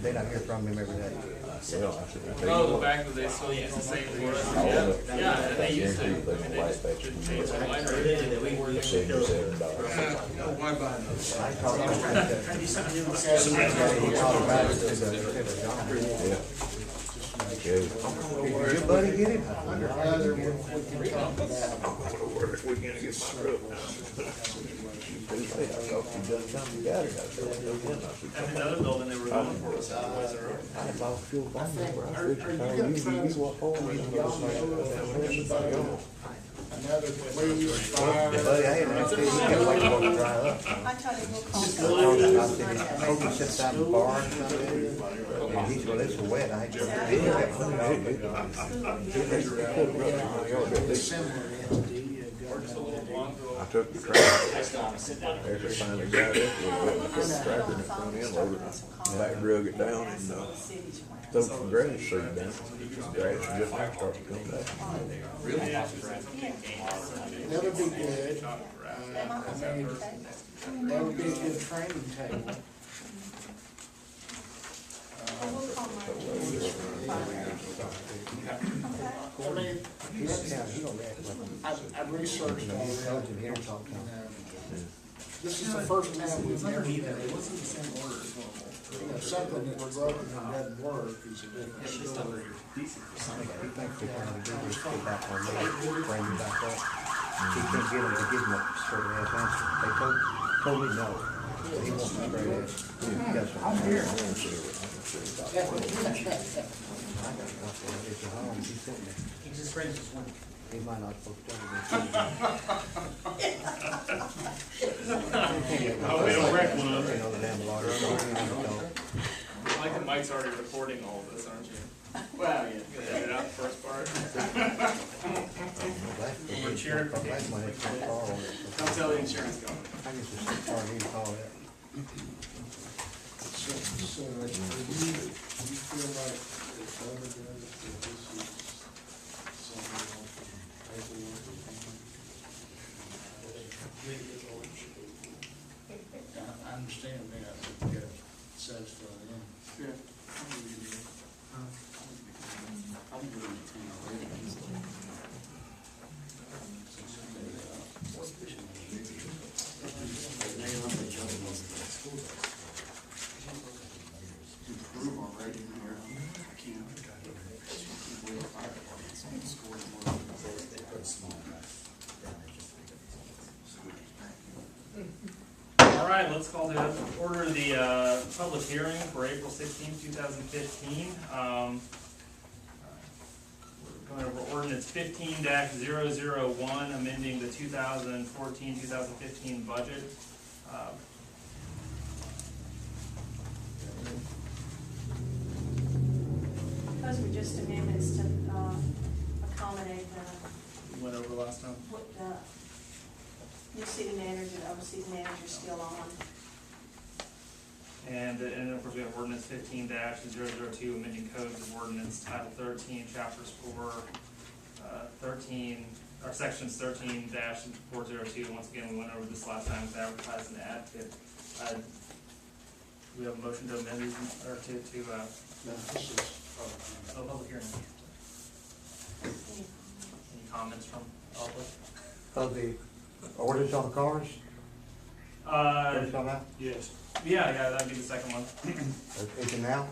They don't hear from him every day. Oh, the fact that they still use the same forest. Yeah, and they used to. I mean, they just didn't change the line rate. Why buy those? I talked to he talked about it to the John. Did your buddy get it? And another building they were going for was I lost fuel by me, bro. I switched the car. You walk over and go. Another police, fire. Buddy, I had an accident. He kept waiting for it to dry up. I told him we'll call. I said, I hope he sits down in the bar or something. And he said, well, it's wet. I said, I took the tractor. After finally got it, we went and took the tractor and it went in, loaded it, back drug it down and, threw some grass seed down. Grass just now starting to come back. That would be good. I mean, that would be a good training table. I mean, I've researched all that. This is the first time we've ever done it. You know, something that's broken and doesn't work is a different story. he thinks they're trying to do this, get back on me, bring me back up. He can't get him to give him a straight ass answer. They told me no. But he wants a straight ass. Yes, sir. I'm here. I got enough to get you home. He sent me. He just raised his one. He might not supposed to tell me. Oh, we don't wreck one of You know, the damn lawyer. I like that Mike's already recording all of this, aren't you? Well, yeah. Edit out the first part. We're cheering. Don't tell the insurance company. I guess it's a car, you call that. So, do you feel like it's overdone, that this is something else from paperwork or something? I understand that, but you gotta satisfy them. Yeah. Improve our rating here. I can't. All right, let's call to order the public hearing for April 16, 2015. We're going over ordinance 15-001, amending the 2014-2015 budget. Those were just amendments to accommodate We went over last time. what the new city manager, the overseas manager still on. And of course, we have ordinance 15-002, amending codes of ordinance, Title 13, Chapters 4, sections 13-402. Once again, we went over this last time with advertising the advocate. Do we have a motion to amend these, or to No, this is, public hearing? Any comments from all of us? Of the orders on the cars? What are you talking about? Yes. Yeah, that'd be the second one. Is it now?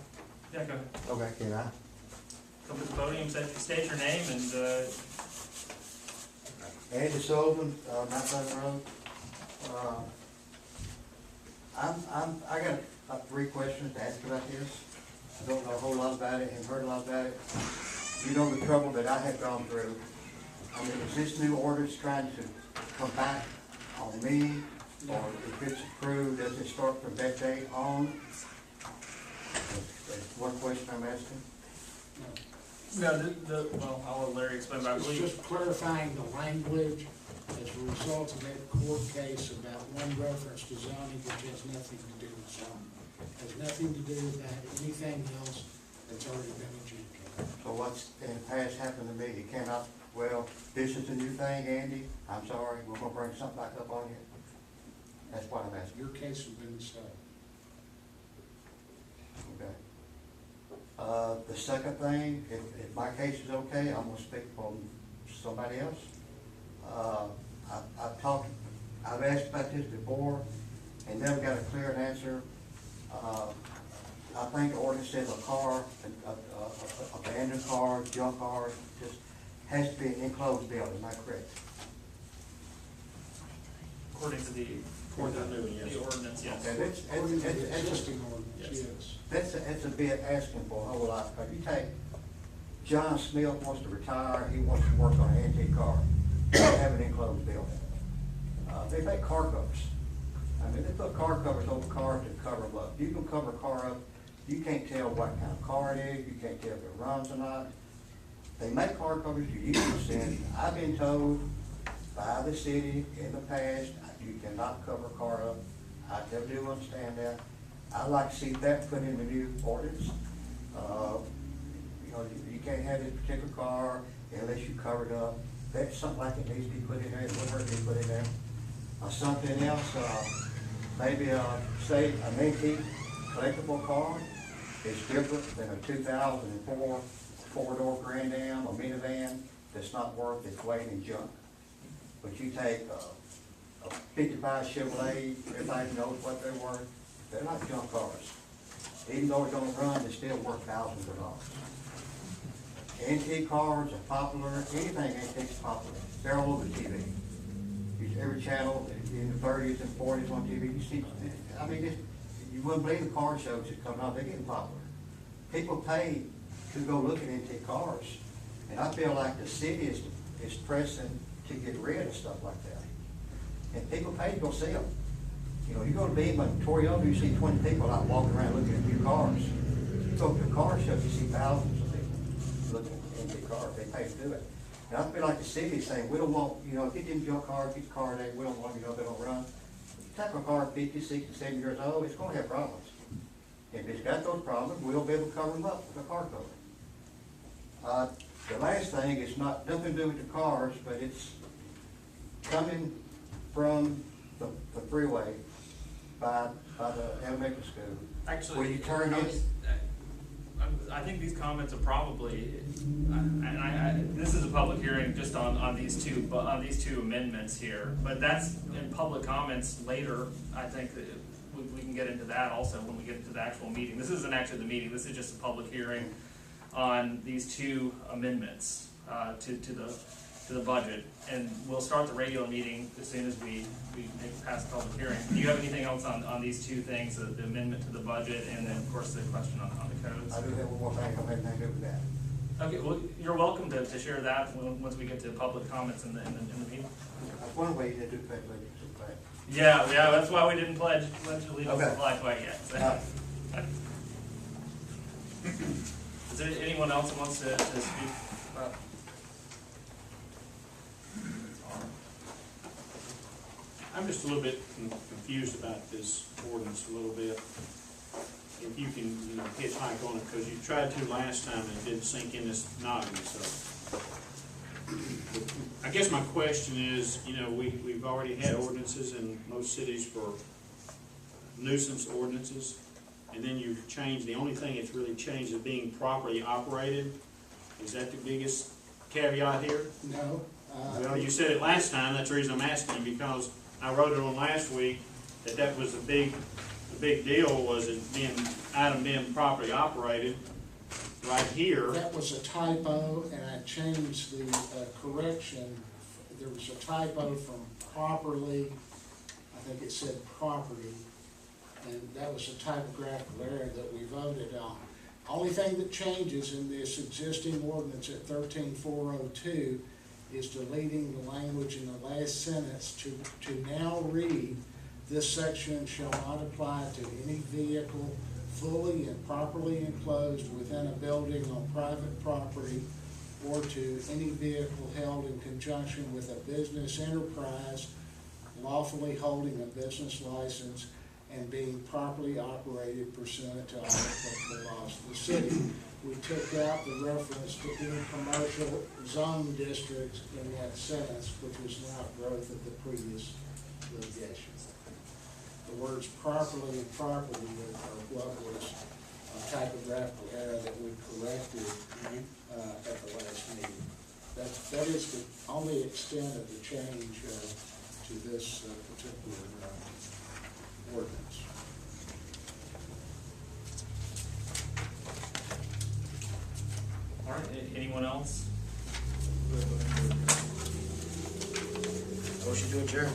Yeah, go ahead. Okay, can I? Come to the podium, state your name and, Andy Sullivan, Mount Pleasant Road. I got about 3 questions to ask about this. I don't know a whole lot about it, haven't heard a lot about it. You know the trouble that I have gone through. I mean, is this new ordinance trying to come back on me? Or if it's approved, does it start from that day on? That's one question I'm asking. no, well, I'll let Larry explain, but I it's believe. just clarifying the language as a result of that court case about one reference to zoning, which has nothing to do with zoning. Has nothing to do with that, anything else that's already been adjudicated. So what's in the past happened to me? You cannot, well, this is the new thing, Andy. I'm sorry, we're gonna bring something back up on you. That's what I'm asking. Your case has been decided. Okay. The second thing, if my case is okay, I'm gonna speak for somebody else. I've asked about this before and never got a clear answer. I think the ordinance says a car, abandoned car, junk car, just has to be an enclosed building, am I correct? According to the ordinance, yes. Okay, According to the existing ordinance, yes. That's a bit asking for a whole lot. If you take, John Smith wants to retire, he wants to work on an antique car, they have an enclosed building. They make car covers. I mean, they put car covers over cars to cover them up. You can cover a car up, you can't tell what kind of car it is, you can't tell if it runs or not. They make car covers, you usually send, I've been told by the city in the past, you cannot cover a car up. I never do understand that. I'd like to see that put in the new ordinance. You know, you can't have this particular car unless you cover it up. That's something like it needs to be put in there, it would hurt to be put in there. Something else, maybe, say, an antique collectible car is different than a 2004 four-door Grand Am, a minivan that's not worth its weight in junk. But you take a 55 Chevrolet, everybody knows what they're worth, they're not junk cars. Even though it don't run, they're still worth thousands of dollars. Antique cars are popular, anything antique's popular, they're all over TV. Every channel in the 30s and 40s on TV, you see, I mean, you wouldn't believe the car shows that come out, they're getting popular. People pay to go look at antique cars, and I feel like the city is pressing to get rid of stuff like that. And people pay to go see them. You know, you go to Beaman, Toyota, you see 20 people out walking around looking at new cars. You go to a car show, you see thousands of people looking at antique cars, they pay to do it. And I feel like the city is saying, we don't want, you know, get them junk cars, get the car there, we don't want, you know, they don't run. You take a car 50, 60, 70 years old, it's gonna have problems. If it's got those problems, we'll be able to cover them up with a car cover. The last thing is not, nothing to do with the cars, but it's coming from the freeway by the elementary school. Actually, Where you turn in. I think these comments are probably, and this is a public hearing just on these two amendments here, but that's in public comments later. I think that we can get into that also when we get into the actual meeting. This isn't actually the meeting, this is just a public hearing on these two amendments to the budget. And we'll start the regular meeting as soon as we make past the public hearing. Do you have anything else on these two things, the amendment to the budget, and then of course the question on the codes? I do have one more thing, I don't have anything to do with that. Okay, well, you're welcome to share that once we get to public comments in the meeting. That's one way to do that, ladies. Yeah, that's why we didn't pledge allegiance to the Okay. flag quite yet. So. Is there anyone else who wants to speak? I'm just a little bit confused about this ordinance a little bit. If you can, you know, hitchhike on it, because you tried to last time and it didn't sink in this noggin, so. I guess my question is, you know, we've already had ordinances in most cities for nuisance ordinances, and then you've changed, the only thing that's really changed is being properly operated. Is that the biggest caveat here? No. Well, you said it last time, that's the reason I'm asking, because I wrote it on last week, that was the big deal, was it being properly operated. Right here, That was a typo, and I changed the correction. There was a typo from properly, I think it said property, and that was a typographical error that we voted on. Only thing that changes in this existing ordinance at 13402 is deleting the language in the last sentence to now read, this section shall not apply to any vehicle fully and properly enclosed within a building on private property, or to any vehicle held in conjunction with a business enterprise lawfully holding a business license and being properly operated pursuant to all applicable laws of the city. We took out the reference to any commercial zone districts in that sentence, which was an outgrowth of the previous litigation. The words properly and property are what was typographical error that we corrected, at the last meeting. That is the only extent of the change, to this, particular, ordinance. All right, anyone else? Motion to adjourn.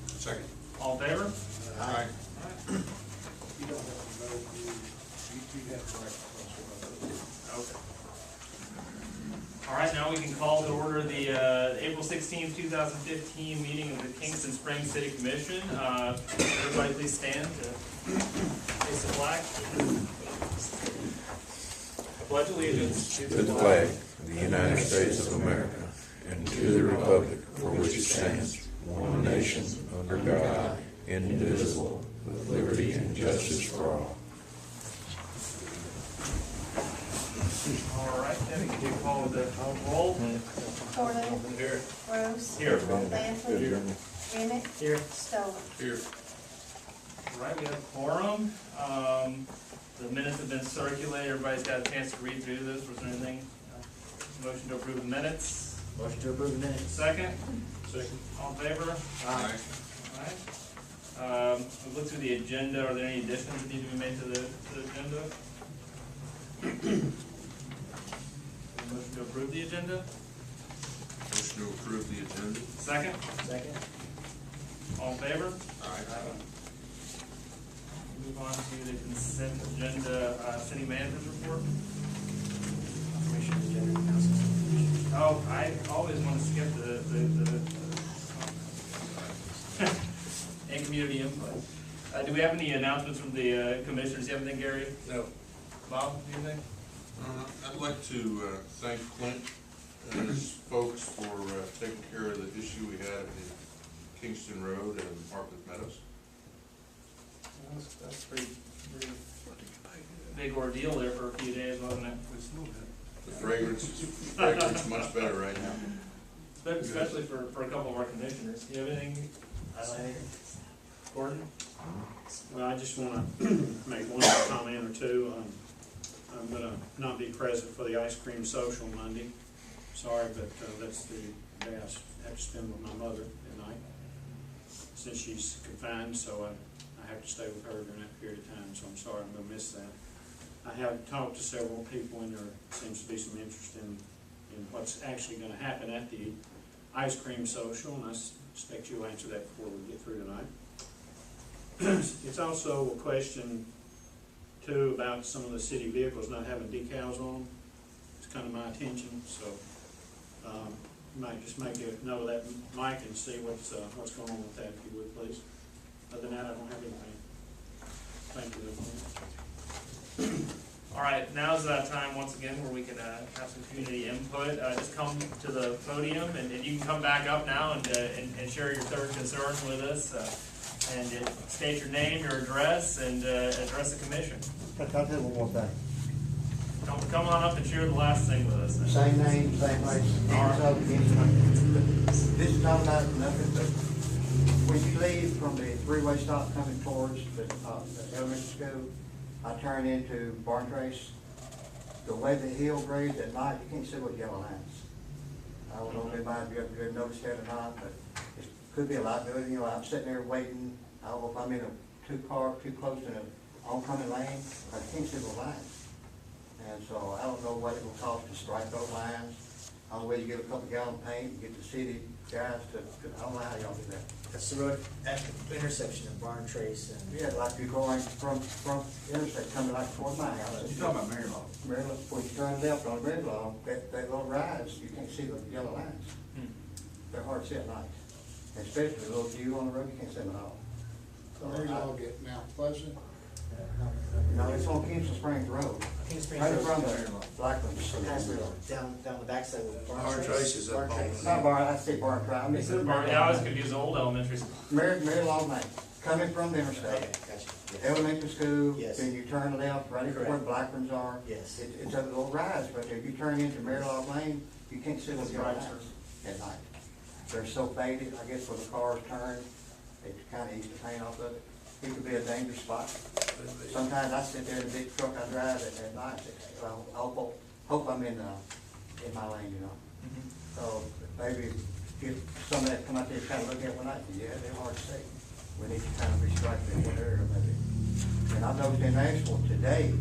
Second. All in favor? Aye. You don't have to vote, you have to write the Okay. All right, now we can call to order the April 16th, 2015 meeting of the Kingston Springs City Commission. Everybody please stand to face the flag. Pledge allegiance To the flag of the United States of America and to the republic for which it stands, one nation, under God, indivisible, with liberty and justice for all. All right, then we can call the roll. Gordon. Here. Rose. Here. Lanford. Emmett. Here. Stover. Here. All right, we have quorum. The minutes have been circulated. Everybody's got a chance to read through this. Was there anything? Motion to approve the minutes. Motion to approve the minutes. Second. Second. All in favor? Aye. All right. We'll look through the agenda. Are there any additions that need to be made to the agenda? Motion to approve the agenda. Motion to approve the agenda. Second. Second. All in favor? Aye. Move on to the consent agenda, city manager's report. Commission agenda, council. Oh, I always want to skip the and community input. Do we have any announcements from the commissioners? You have anything, Gary? No. Bob, anything? I'd like to thank Clint and his folks for taking care of the issue we had in Kingston Road and Market Meadows. That's pretty big ordeal there for a few days, wasn't it? The fragrance much better right now. Especially for a couple of our commissioners. Do you have anything? Gordon? Well, I just wanna make one comment or two. I'm gonna not be present for the ice cream social Monday. Sorry, but that's the day I have to spend with my mother at night, since she's confined, so I have to stay with her during that period of time, so I'm sorry, I'm gonna miss that. I have talked to several people, and there seems to be some interest in what's actually gonna happen at the ice cream social, and I expect you'll answer that before we get through tonight. It's also a question, too, about some of the city vehicles not having decals on them. It's kind of my attention, so you might just make a note of that, Mike, and see what's going on with that, if you would, please. Other than that, I don't have anything. Thank you. All right, now's that time once again where we can have some community input. Just come to the podium, and you can come back up now and share your third concern with us. And state your name, your address, and address the commission. I'll tell you one more thing. Come on up and share the last thing with us. Same name, same place. All right. This is not about nothing, but when you leave from the three-way stop coming towards the elementary school, I turn into Barn Trace. The way the hill grades at night, you can't see what yellow lines. I don't know if anybody ever noticed that or not, but it could be a liability. You know, I'm sitting there waiting. I don't know if I'm in a two-car too close to an oncoming lane, I can't see the lines. And so I don't know what it will cost to strike those lines. I don't know whether you get a couple gallon of paint, you get the city guys to, I don't know how y'all do that. That's the road at the intersection of Barn Trace and. Yeah, like you're going from interstate coming like toward my house. You're talking about Marylawn. Maryland, when you turn left on Marylawn, that little rise, you can't see the yellow lines. They're hard to see at night. And especially the little view on the road, you can't see them at all. So where y'all get Mount Pleasant? No, it's on Kingston Springs Road. King Springs Right in Road. front of Blackland's. Down the backside of Barn Trace is up Barn on- Trace. Not Barn, I say Barn Trace. I mean, Yeah, I always confuse old elementary school. Marylawn Lane, coming from the Okay, interstate. gotcha. Yes. Elementary school, Yes. then you turn left, right where Correct. Blacklands are. Yes. It's a little rise, but if you turn into Marylawn Lane, you can't see those yellow lines at night. They're so faded, I guess when the cars turn, it kinda eats the paint off of it. It could be a dangerous spot. Sometimes I sit there in the big truck I drive at night, well, I hope I'm in my lane, you know. So maybe if somebody come out there and kind of look at one night, yeah, they're hard to see. We need to kind of restrike that one area maybe. And I've noticed in Nashville today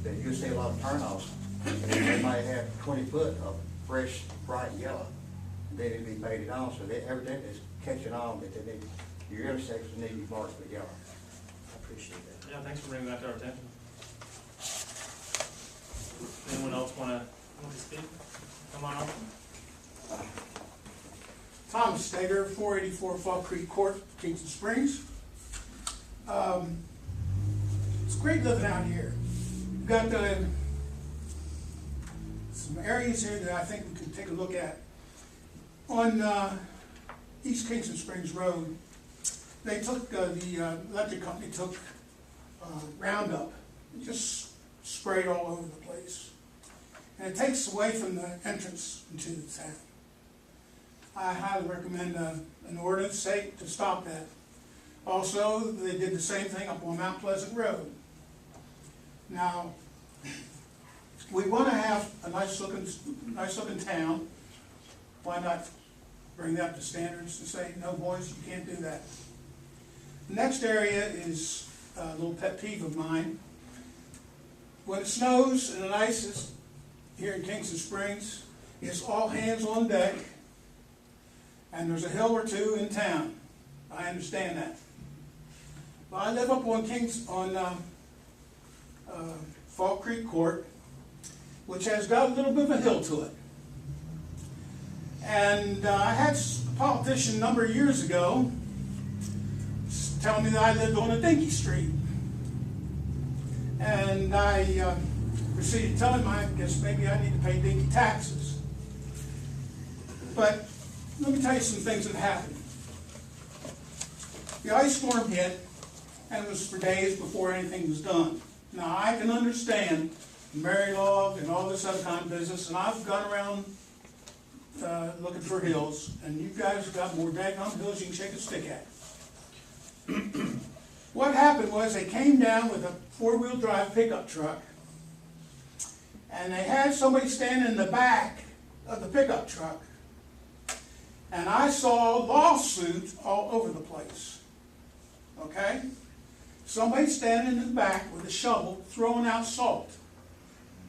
that you see a lot of turnoffs. And they might have 20 foot of fresh, bright yellow. Then it'd be faded on, so they, everything is catching on, but they need, your intersections need to be marked with yellow. I appreciate that. Yeah, thanks for bringing that to our attention. Anyone else want to speak? Come on up. Thomas Stager, 484 Fall Creek Court, Kingston Springs. It's great living out here. We've got some areas here that I think we can take a look at. On East Kingston Springs Road, they took, the electric company took Roundup and just sprayed all over the place. And it takes away from the entrance into the town. I highly recommend an ordinance to stop that. Also, they did the same thing up on Mount Pleasant Road. Now, we want to have a nice looking town. Why not bring that up to standards to say, no boys, you can't do that. The next area is a little pet peeve of mine. When it snows and it ices here in Kingston Springs, it's all hands on deck, and there's a hill or two in town. I understand that. But I live up on Fall Creek Court, which has got a little bit of a hill to it. And I had a politician a number of years ago tell me that I lived on a dinky street. And I proceeded to tell him I guess maybe I need to pay dinky taxes. But let me tell you some things that happened. The ice storm hit, and it was for days before anything was done. Now, I can understand Mary Log and all this other kind of business, and I've gone around looking for hills, and you guys got more daggone hills you can shake a stick at. What happened was they came down with a four-wheel drive pickup truck, and they had somebody standing in the back of the pickup truck, and I saw lawsuits all over the place. Okay? Somebody standing in the back with a shovel throwing out salt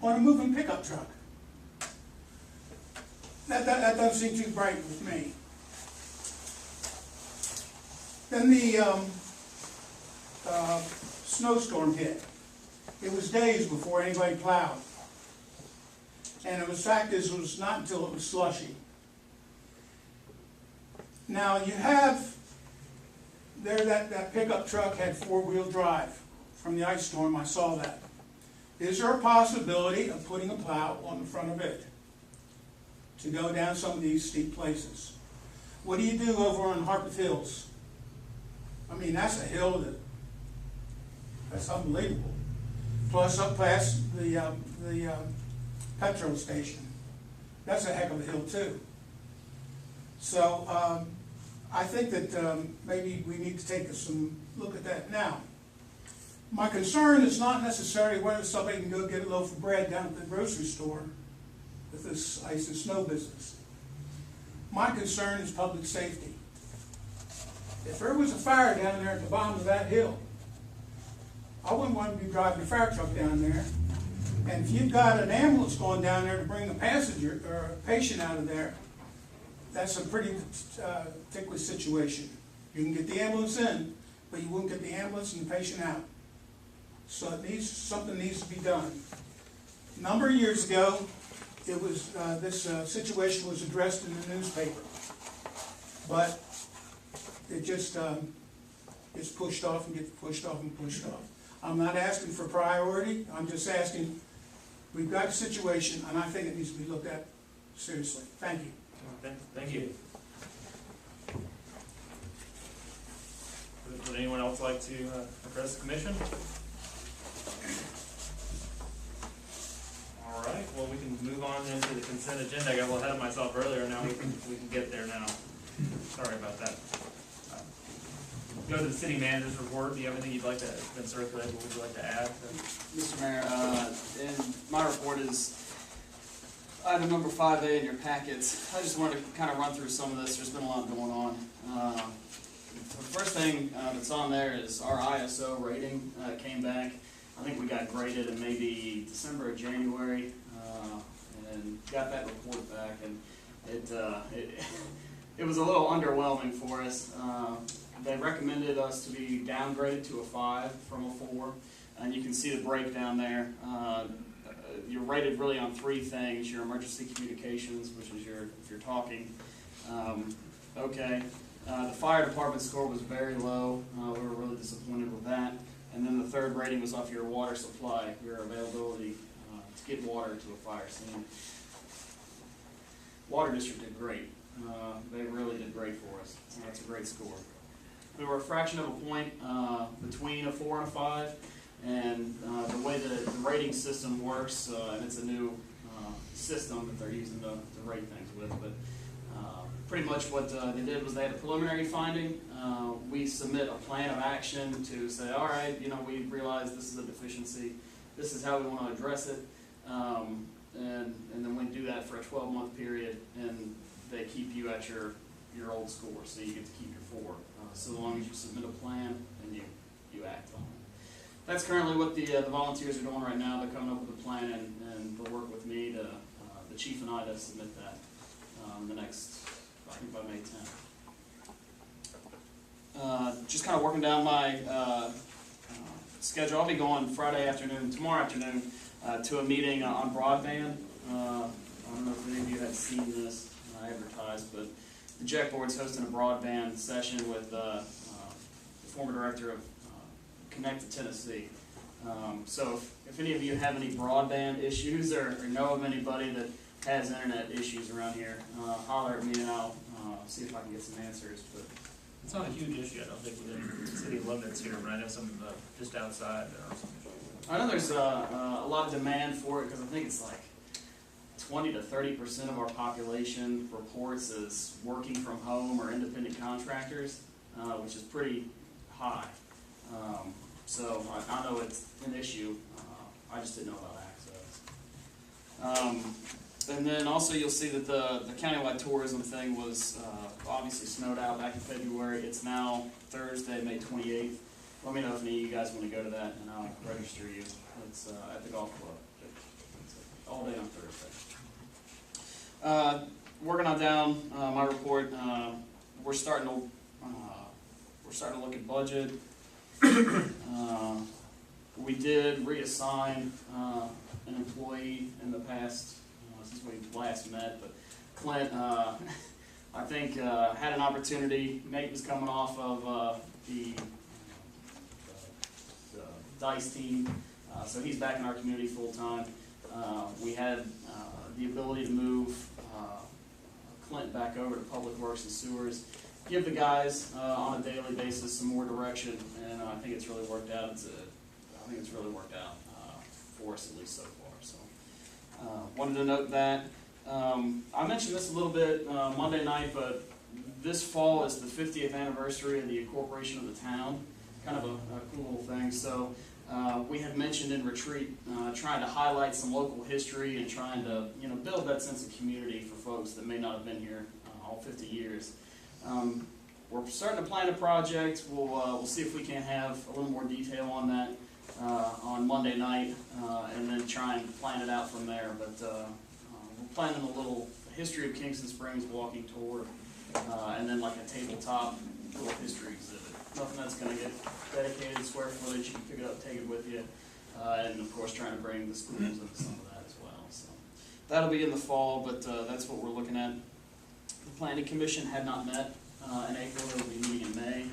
on a moving pickup truck. That doesn't seem too bright with me. Then the snowstorm hit. It was days before anybody plowed. And the fact is, it was not until it was slushy. Now you have there that pickup truck had four-wheel drive from the ice storm. I saw that. Is there a possibility of putting a plow on the front of it to go down some of these steep places? What do you do over on Harpeth Hills? I mean, that's a hill that's unbelievable. Plus up past the petrol station. That's a heck of a hill too. So I think that maybe we need to take some look at that now. My concern is not necessarily whether somebody can go get a loaf of bread down at the grocery store with this ice and snow business. My concern is public safety. If there was a fire down there at the bottom of that hill, I wouldn't want to be driving a fire truck down there. And if you've got an ambulance going down there to bring a passenger or a patient out of there, that's a pretty ticklish situation. You can get the ambulance in, but you won't get the ambulance and the patient out. So something needs to be done. A number of years ago, it was this situation was addressed in the newspaper, but it just gets pushed off and gets pushed off and pushed off. I'm not asking for priority. I'm just asking. We've got a situation, and I think it needs to be looked at seriously. Thank you. Thank you. Would anyone else like to address the commission? All right. Well, we can move on into the consent agenda. I got a little ahead of myself earlier. Now we can get there now. Sorry about that. go to the city manager's report. Do you have anything you'd like to, been circulated, what would you like to add? Mr. Mayor, and my report is item number 5A in your packets. I just wanted to kind of run through some of this. There's been a lot going on. The first thing that's on there is our ISO rating came back. I think we got graded in maybe December or January, and got that report back, and it was a little underwhelming for us. They recommended us to be downgraded to a 5 from a 4, and you can see the breakdown there. You're rated really on 3 things: your emergency communications, which is if you're talking. Okay. The fire department score was very low. We were really disappointed with that. And then the third rating was off your water supply, your availability to get water to a fire scene. Water district did great. They really did great for us. That's a great score. We were a fraction of a point between a 4 and a 5. And the way the rating system works, and it's a new system that they're using to rate things with, but pretty much what they did was they had a preliminary finding. We submit a plan of action to say, all right, we realize this is a deficiency. This is how we want to address it. And then we do that for a 12-month period, and they keep you at your old score, so you get to keep your 4. So long as you submit a plan and you act on it. That's currently what the volunteers are doing right now. They're coming up with a plan, and they'll work with me, the chief and I, to submit that the next, I think by May 10th. Just kind of working down my schedule. I'll be going tomorrow afternoon, to a meeting on broadband. I don't know if any of you have seen this advertised, but the Jack Board's hosting a broadband session with the former director of Connect to Tennessee. So if any of you have any broadband issues or know of anybody that has internet issues around here, holler at me and I'll see if I can get some answers. But It's not a huge issue, I don't think, within city limits here, but I know some just outside there are some issues. I know there's a lot of demand for it because I think it's like 20 to 30% of our population reports as working from home or independent contractors, which is pretty high. So I know it's an issue. I just didn't know about access. And then also you'll see that the countywide tourism thing was obviously snowed out back in February. It's now Thursday, May 28th. Let me know if any of you guys want to go to that, and I'll register you. It's at the golf club. It's all day on Thursday. Working on down my report. We're starting to look at budget. We did reassign an employee in the past since we last met, but Clint, I think, had an opportunity. Nate was coming off of the DICE team, so he's back in our community full time. We had the ability to move Clint back over to Public Works and Sewers, give the guys on a daily basis some more direction, and I think it's really worked out. I think it's really worked out for us, at least so far. So, wanted to note that. I mentioned this a little bit Monday night, but this fall is the 50th anniversary of the incorporation of the town. Kind of a cool little thing. So, we had mentioned in retreat trying to highlight some local history and trying to build that sense of community for folks that may not have been here all 50 years. We're starting to plan a project. We'll see if we can have a little more detail on that on Monday night, and then try and plan it out from there. But we're planning a little history of Kingston Springs walking tour, and then like a tabletop little history exhibit. Nothing that's going to get dedicated square footage. You can pick it up, take it with you, and of course trying to bring the schools into some of that as well. So that'll be in the fall, but that's what we're looking at. The Planning Commission had not met in April. They'll be meeting in May.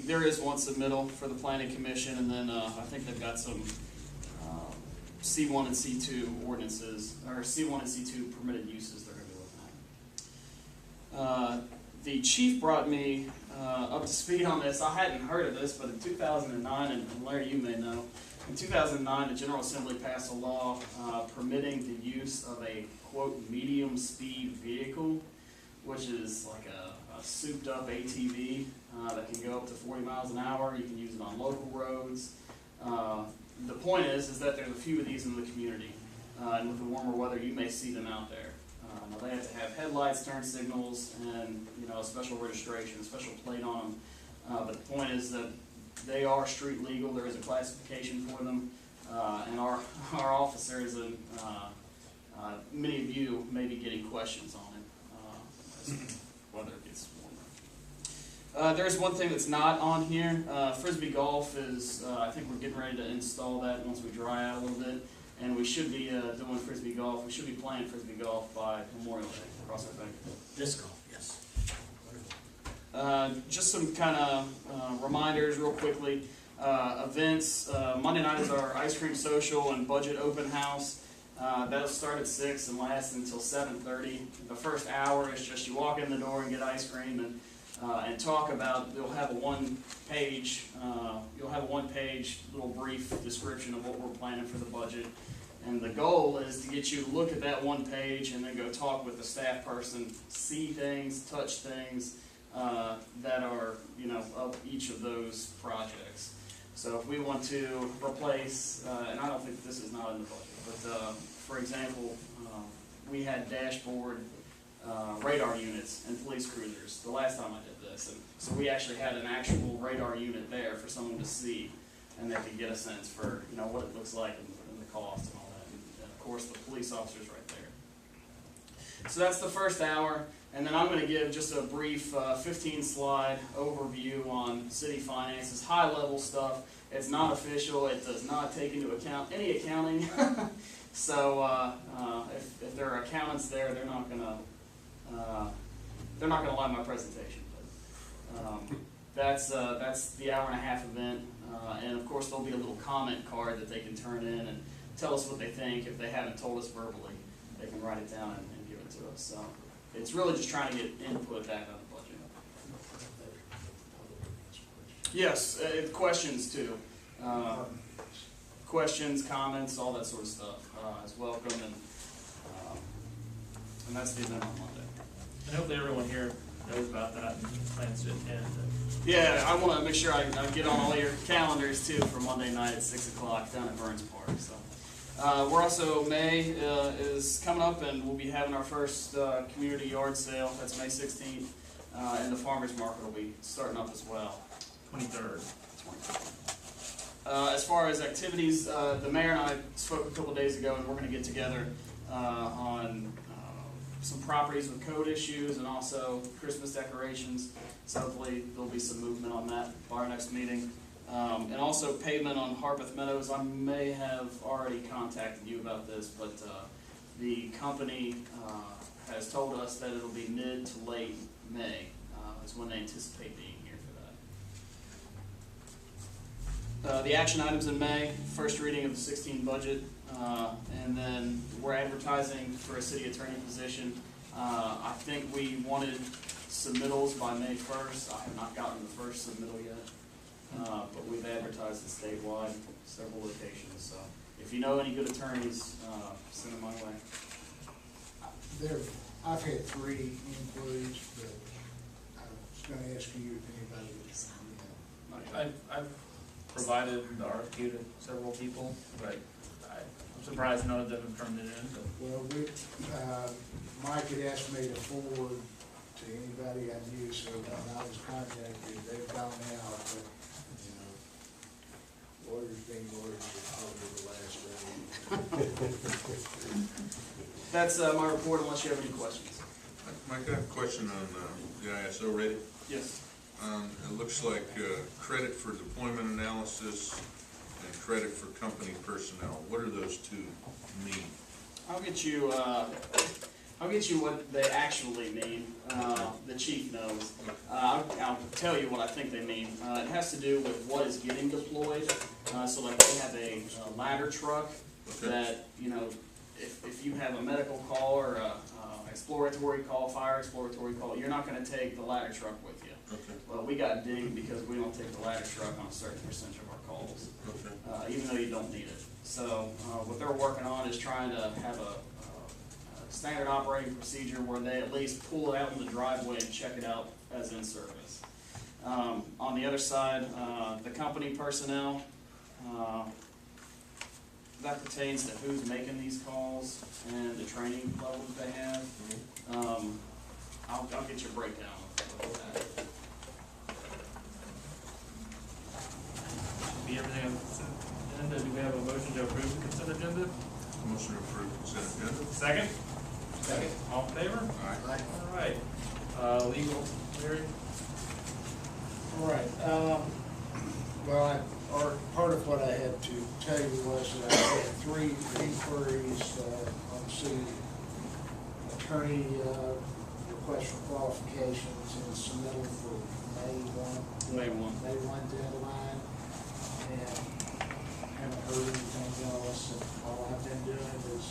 There is one submittal for the Planning Commission, and then I think they've got some C1 and C2 ordinances, or C1 and C2 permitted uses they're going to be looking at. The chief brought me up to speed on this. I hadn't heard of this, but in 2009, and Larry, you may know, in 2009, the General Assembly passed a law permitting the use of a, quote, medium-speed vehicle, which is like a souped up ATV that can go up to 40 miles an hour. You can use it on local roads. The point is that there's a few of these in the community, and with the warmer weather, you may see them out there. Now they have to have headlights, turn signals, and a special registration, a special plate on them. But the point is that they are street legal. There is a classification for them, and our officers and many of you may be getting questions on it as weather gets warmer. There's one thing that's not on here. Frisbee golf is, I think we're getting ready to install that once we dry out a little bit. And we should be doing Frisbee golf. We should be playing Frisbee golf by Memorial Day across our bank. Disc golf, yes. Just some kind of reminders real quickly. Events. Monday night is our ice cream social and budget open house. That'll start at 6 and last until 7:30. The first hour is just you walk in the door and get ice cream and talk about. You'll have a one-page little brief description of what we're planning for the budget. And the goal is to get you to look at that one page and then go talk with the staff person, see things, touch things that are, of each of those projects. So if we want to replace, and I don't think this is not in the budget, but for example, we had dashboard radar units and police cruisers the last time I did this. And so we actually had an actual radar unit there for someone to see, and they could get a sense for, what it looks like and the cost and all that. And of course, the police officer's right there. So that's the first hour. And then I'm going to give just a brief 15-slide overview on city finances, high-level stuff. It's not official. It does not take into account any accounting. So if there are accountants there, they're not going to like my presentation. But that's the hour-and-a-half event. And of course, there'll be a little comment card that they can turn in and tell us what they think. If they haven't told us verbally, they can write it down and give it to us. So it's really just trying to get input back on the budget. Yes, questions too. Questions, comments, all that sort of stuff is welcome, and that's the event on Monday. And hopefully everyone here knows about that and plans to attend. Yeah, I want to make sure I get on all your calendars too for Monday night at 6 o'clock down at Burns Park. So. We're also, May is coming up, and we'll be having our first community yard sale. That's May 16th, and the farmers market will be starting up as well. 23rd. As far as activities, the mayor and I spoke a couple days ago, and we're going to get together on some properties with code issues and also Christmas decorations. So hopefully there'll be some movement on that by our next meeting. And also pavement on Harpeth Meadows. I may have already contacted you about this, but the company has told us that it'll be mid to late May is when they anticipate being here for that. The action items in May, first reading of the 16 budget, and then we're advertising for a city attorney position. I think we wanted submittals by May 1st. I have not gotten the first submittal yet. But we've advertised it statewide, several locations. So if you know any good attorneys, send them my way. I've had 3 inquiries, but I was going to ask you if anybody was. I've provided the RFQ to several people, but I'm surprised none of them have turned it in. But. Well, Mike had asked me to forward to anybody I knew, so when I was contacted, they've gone out, but, lawyers being lawyers is probably the last thing. That's my report, unless you have any questions. Mike, I have a question on the ISO rating. Yes. It looks like credit for deployment analysis and credit for company personnel. What do those two mean? I'll get you what they actually mean. The chief knows. I'll tell you what I think they mean. It has to do with what is getting deployed. So like they have a ladder truck that, if you have a medical call or a exploratory call, fire exploratory call, you're not going to take the ladder truck with you. Okay. Well, we got dinged because we don't take the ladder truck on a certain percentage of our calls, even though you don't need it. So what they're working on is trying to have standard operating procedure where they at least pull it out in the driveway and check it out as in service. On the other side, the company personnel, that pertains to who's making these calls and the training levels they have. I'll get your breakdown of that. Be everything on the consent agenda. Do we have a motion to approve the consent agenda? Motion to approve consent agenda. Second? Second. All in favor? Aye. All right. Legal, Larry? All right, well, part of what I had to tell you was that I had 3 inquiries on the city attorney request for qualifications and submittal for May 1. May 1. May 1 deadline, and haven't heard anything else, and all I've been doing is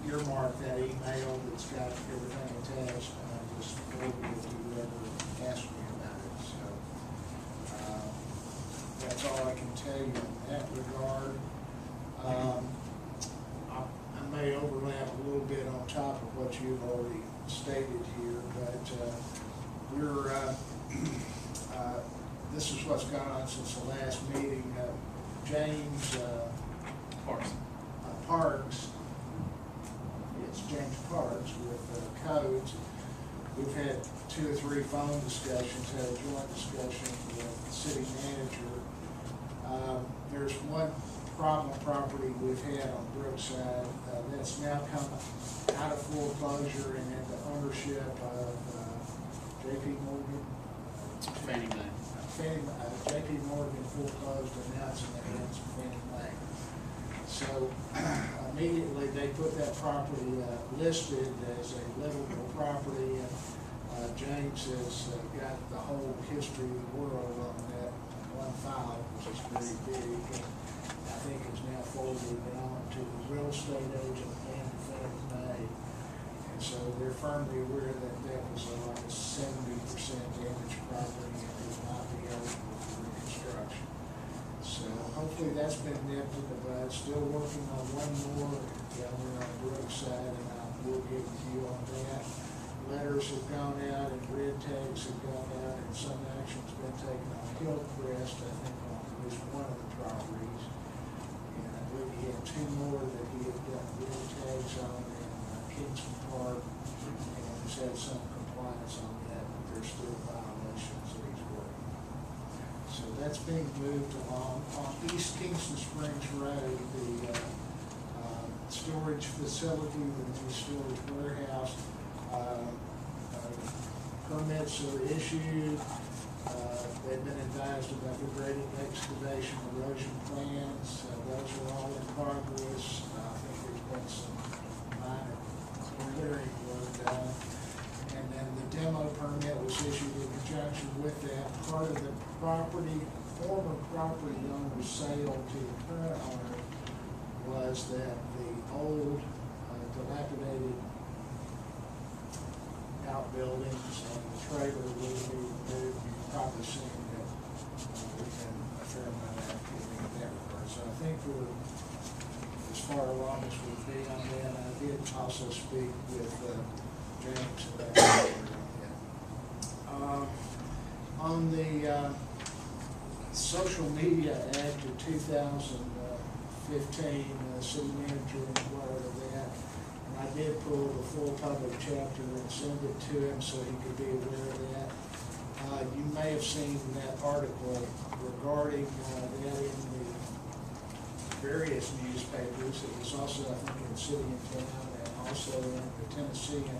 earmark that email that's got everything attached, and I just forwarded it to whoever asked me about it, so. That's all I can tell you in that regard. I may overlap a little bit on top of what you've already stated here, but this is what's gone on since the last meeting. James Parks, it's James Parks with Codes. We've had 2 or 3 phone discussions, had a joint discussion with the city manager. There's one problem property we've had on Brookside that's now come out of foreclosure and in the ownership of J.P. Morgan. Fannie Mae. J.P. Morgan foreclosed, and now it's in the hands of Fannie Mae. So immediately they put that property listed as a livable property, and James has got the whole history of the world on that one file, which is very big, and I think it's now forwarded on to the real estate agent and the Fannie Mae. And so they're firmly aware that that was like a 70% damaged property and will not be eligible for reconstruction. So hopefully that's been nipped in the bud. Still working on one more down there on Brookside, and I will get with you on that. Letters have gone out and red tags have gone out, and some action's been taken on Hillcrest, I think on at least one of the properties. And I believe he had 2 more that he had done red tags on in Kingston Park, and has had some compliance on that, but there's still violations that he's working on. So that's being moved along. On East Kingston Springs Road, the storage facility, the new storage warehouse, permits are issued. They've been advised about the grading, excavation, erosion plans. Those are all in progress. I think there's been some minor clearing work done. And then the demo permit was issued in conjunction with that. Part of the property, former property owner's sale to the current owner was that the old dilapidated outbuildings and the trailer will be removed. You've probably seen that we've had a fair amount of activity in that regard. So I think we're as far along as we'll be on that. I did also speak with James about that. On the Social Media Act of 2015, the city manager inquired of that. I did pull the full public chapter and send it to him so he could be aware of that. You may have seen that article regarding that in the various newspapers. It was also, I think, in City and Town and also in the Tennessean.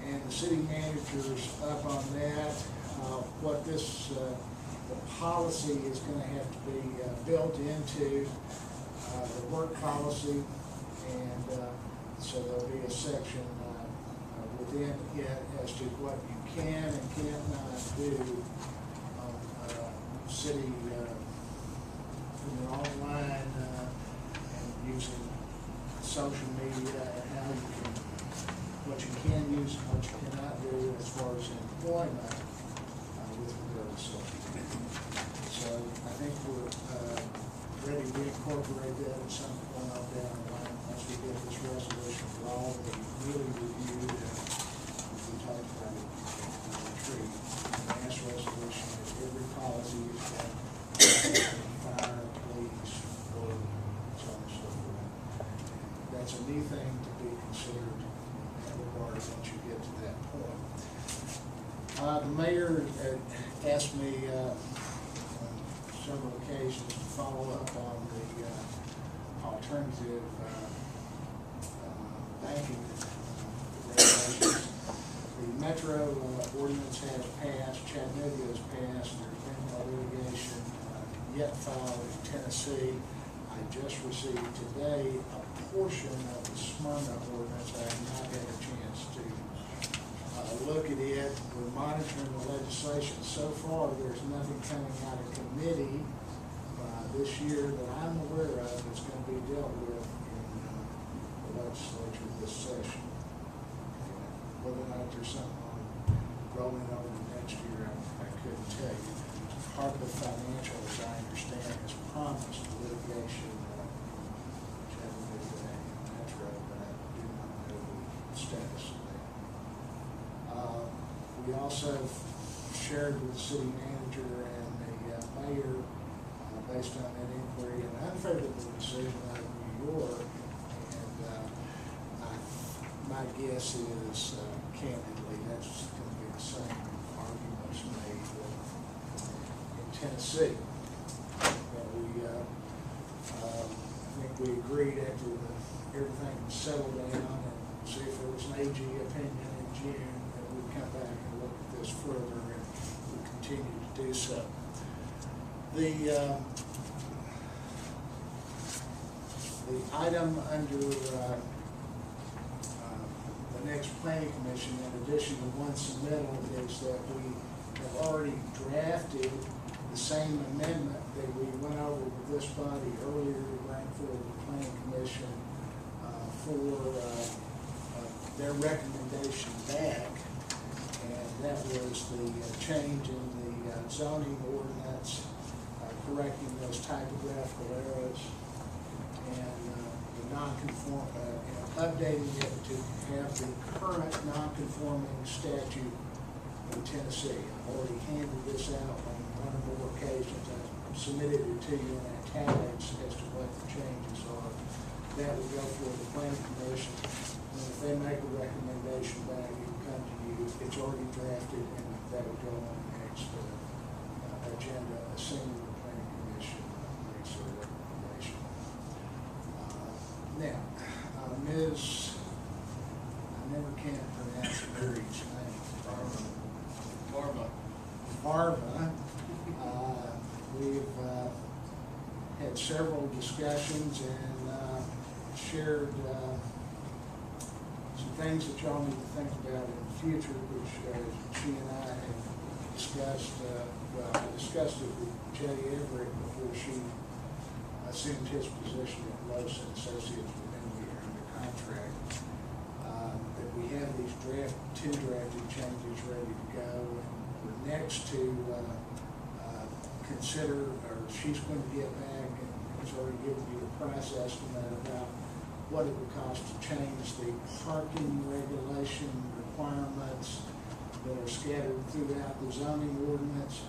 And the city manager's up on that. What this the policy is going to have to be built into the work policy, and so there'll be a section within it as to what you can and cannot do on city, online and using social media, and how you can, what you can use and what you cannot do as far as employment with regard to social media. So I think we're ready to incorporate that at some point on down the line, once we get this resolution for all the really reviewed, we talked about it, retreat. Mass resolution that every policy is got fire, police, or so on and so forth. That's a new thing to be considered in that regard once you get to that point. The mayor asked me on several occasions to follow up on the alternative banking regulations. The Metro ordinance has passed, Chattanooga has passed, there's been no litigation yet filed in Tennessee. I just received today a portion of the Smyrna ordinance. I have not had a chance to look at it. We're monitoring the legislation. So far, there's nothing coming out of committee this year that I'm aware of that's going to be dealt with in the legislature this session. Whether or not there's something rolling over the next year, I couldn't tell you. Harper Financial, as I understand, has promised litigation Chattanooga and Metro, but I do not know the status of that. We also shared with the city manager and the mayor, based on that inquiry, an unfavorable decision out of New York, and my guess is, candidly, that's going to be the same arguments made in Tennessee. I think we agreed after everything was settled down and see if there was an AG opinion in June, that we'd come back and look at this further, and we continue to do so. The item under the next planning commission, in addition to one submittal, is that we have already drafted the same amendment that we went over with this body earlier to bring forward the planning commission for their recommendation back, and that was the change in the zoning ordinance, correcting those typographical errors, and the non-conform, updating it to have the current non-conforming statute in Tennessee. I've already handed this out on one or more occasions. I submitted it to you in italics as to what the changes are. That would go for the planning commission, and if they make a recommendation back, it will come to you. It's already drafted, and that would go on the next agenda, assuming the planning commission makes a recommendation. Now, Ms., I never can pronounce Mary's name. Barba. We've had several discussions and shared some things that y'all need to think about in the future, which she and I have discussed. Well, I discussed it with Jetty Everett before she assumed his position at Lowe's and Associates with whom we are under contract. That we have these two drafted changes ready to go, and we're next to consider, or she's going to get back and has already given you a price estimate about what it would cost to change the parking regulation requirements that are scattered throughout the zoning ordinance.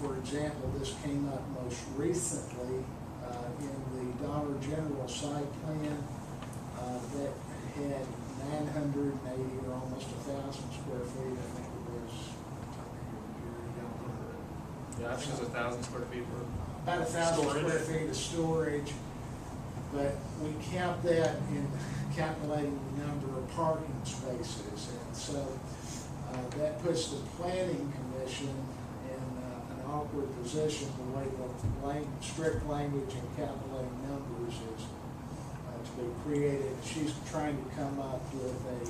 For example, this came up most recently in the Dollar General site plan that had 980 or almost 1,000 square feet. I think it was. Yeah, I think it's 1,000 square feet for about 1,000 storage. square feet of storage, but we count that in calculating the number of parking spaces, and so that puts the planning commission in an awkward position. The way the strict language in calculating numbers is to be created. She's trying to come up with a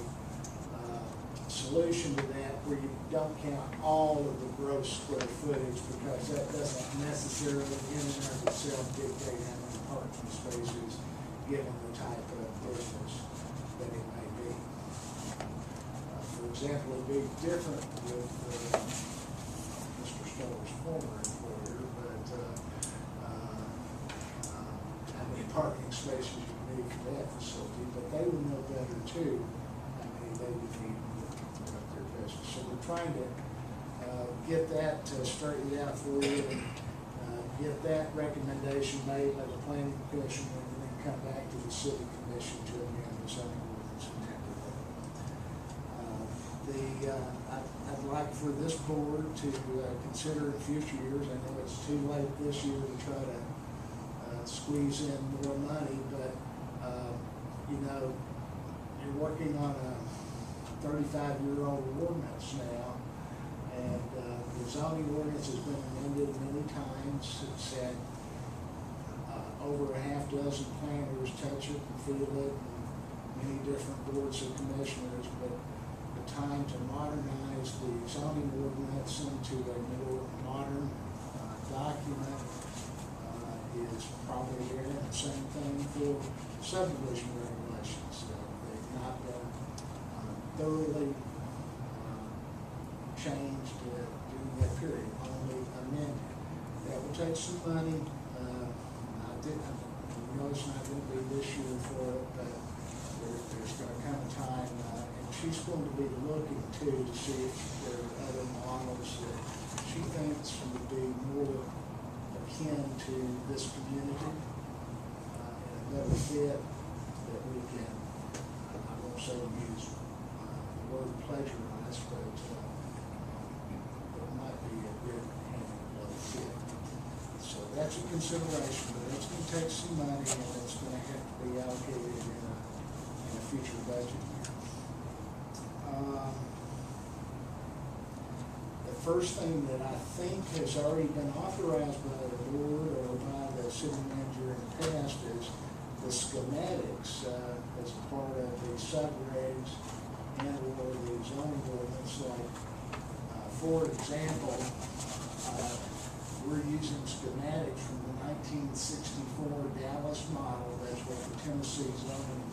solution to that where you don't count all of the gross square footage, because that doesn't necessarily in and of itself dictate how many parking spaces, given the type of business that it may be. For example, it'd be different with Mr. Stoll's former employer, but parking spaces you need for that facility, but they would know better too, how many they would need to run their business. So we're trying to get that straightened out for you, and get that recommendation made by the planning commission, and then come back to the city commission to amend the zoning ordinance and act on it. I'd like for this board to consider in future years, I know it's too late this year to try to squeeze in more money, but, you know, you're working on a 35-year-old ordinance now, and the zoning ordinance has been amended many times. It's had over a half dozen planners touch it and feel it, and many different boards and commissioners, but the time to modernize the zoning ordinance into a more modern document is probably there. And the same thing for subdivision regulations. They've not been thoroughly changed during that period, only amended. That will take some money. I know it's not going to be this year for it, but there's going to come a time, and she's going to be looking too to see if there are other models that she thinks would be more akin to this community, and another fit that we can, I won't say use the word plagiarize, but it might be a good hand-in-glove fit. So that's a consideration, but it's going to take some money, and it's going to have to be allocated in a future budget year. The first thing that I think has already been authorized by the board or by the city manager in the past is the schematics as a part of the subregs and or the zoning ordinance. Like, for example, we're using schematics from the 1964 Dallas model. That's what the Tennessee zoning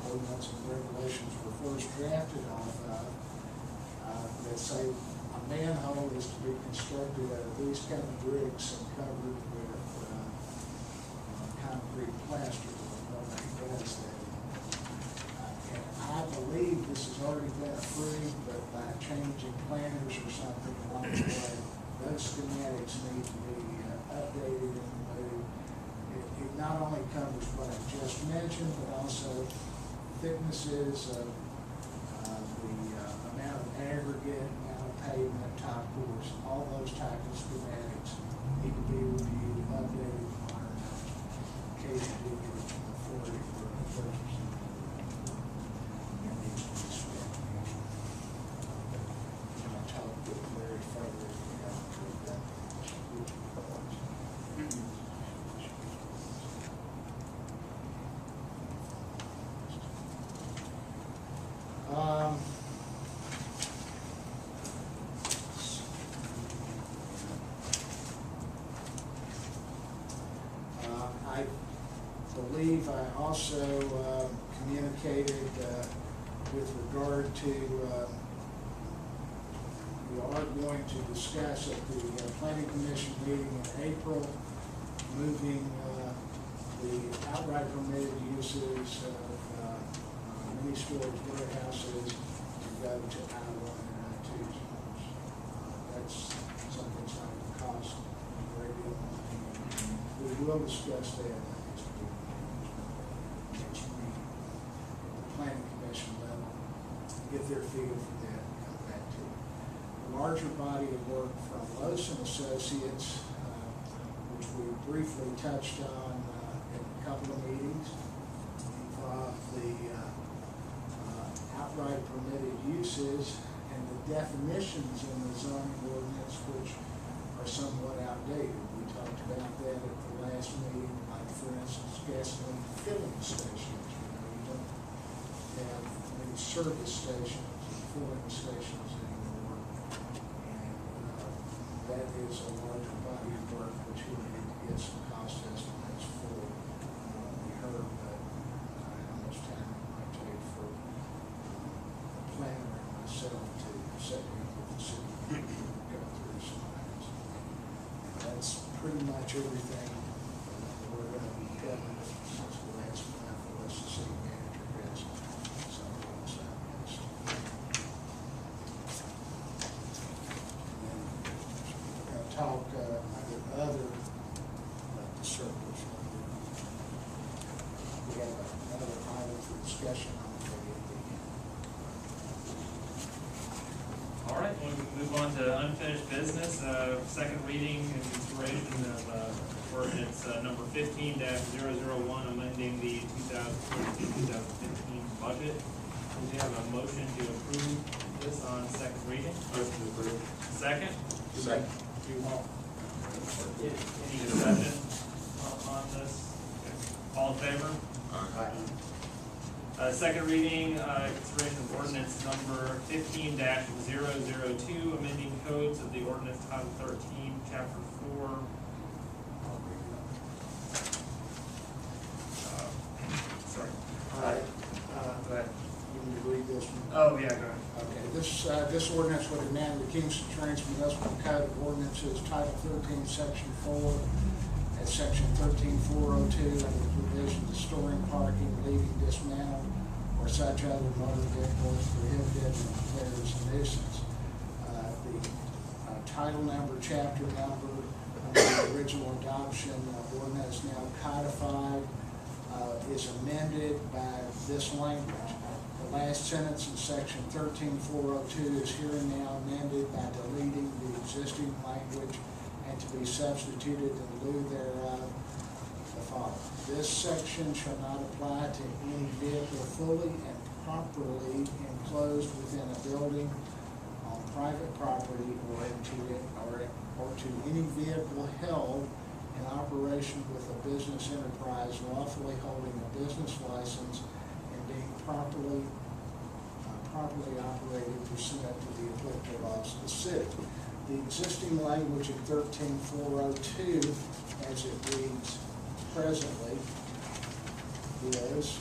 ordinance and regulations were first drafted off of. That say a manhole is to be constructed out of these kind of bricks and covered with concrete plaster. Nobody does that. And I believe this has already been approved, but by changing planners or something along the way, those schematics need to be updated and moved. It not only covers what I just mentioned, but also thicknesses of the amount of aggregate, amount of pavement, top course, all those type of schematics need to be reviewed, updated, and modernized. Occasionally, get afforded for the purchase. And needs to be spent. I talked with Larry further. I believe I also communicated with regard to, we are going to discuss at the planning commission meeting in April, moving the outright permitted uses of mini storage warehouses to go to I-1 and I-2 zones. That's something that's not going to cost a great deal of money. We will discuss that next meeting, at the planning commission level, get their feel for that and come back to it. A larger body of work from Lawson Associates, which we briefly touched on in a couple of meetings, involved the outright permitted uses and the definitions in the zoning ordinance, which are somewhat outdated. We talked about that at the last meeting, like for instance, gasoline filling stations. You don't have many service stations and filling stations anymore. And that is a larger body of work which we need to get some cost estimates for. We heard that how much time it might take for the planner and myself to set up with the city to go through some things. And that's pretty much everything we're going to be Kevin, since the last month, was the city manager has something else out next. We're gonna talk, under other, about the surplus. We have another item for discussion on the All right, we'll move on to unfinished business, second reading and consideration of, ordinance, number 15-001, amending the 2014-2015 budget. Do we have a motion to approve this on second reading? Motion approved. Second? Second. You want? Any discussion on this? All in favor? Second reading, consideration of ordinance number 15-002, amending codes of the ordinance Title 13, Chapter 4. Sorry. All right. Go ahead. You need to read this one? Oh, yeah, go ahead. Okay, this ordinance would amend the Kingston Municipal Code of Ordinances, Title 13, Section 4, at Section 13402, under the provisions of storing, parking, leaving, dismantled, or such other motor vehicles prohibited and declared as a nuisance. The title number, chapter number, the original adoption ordinance now codified, is amended by this language. The last sentence in section 13402 is here and now amended by deleting the existing language and to be substituted in lieu thereof the following. This section shall not apply to any vehicle fully and properly enclosed within a building on private property or to any vehicle held in operation with a business enterprise lawfully holding a business license and being properly operated pursuant to the applicable laws of the city. The existing language in 13402, as it reads presently, is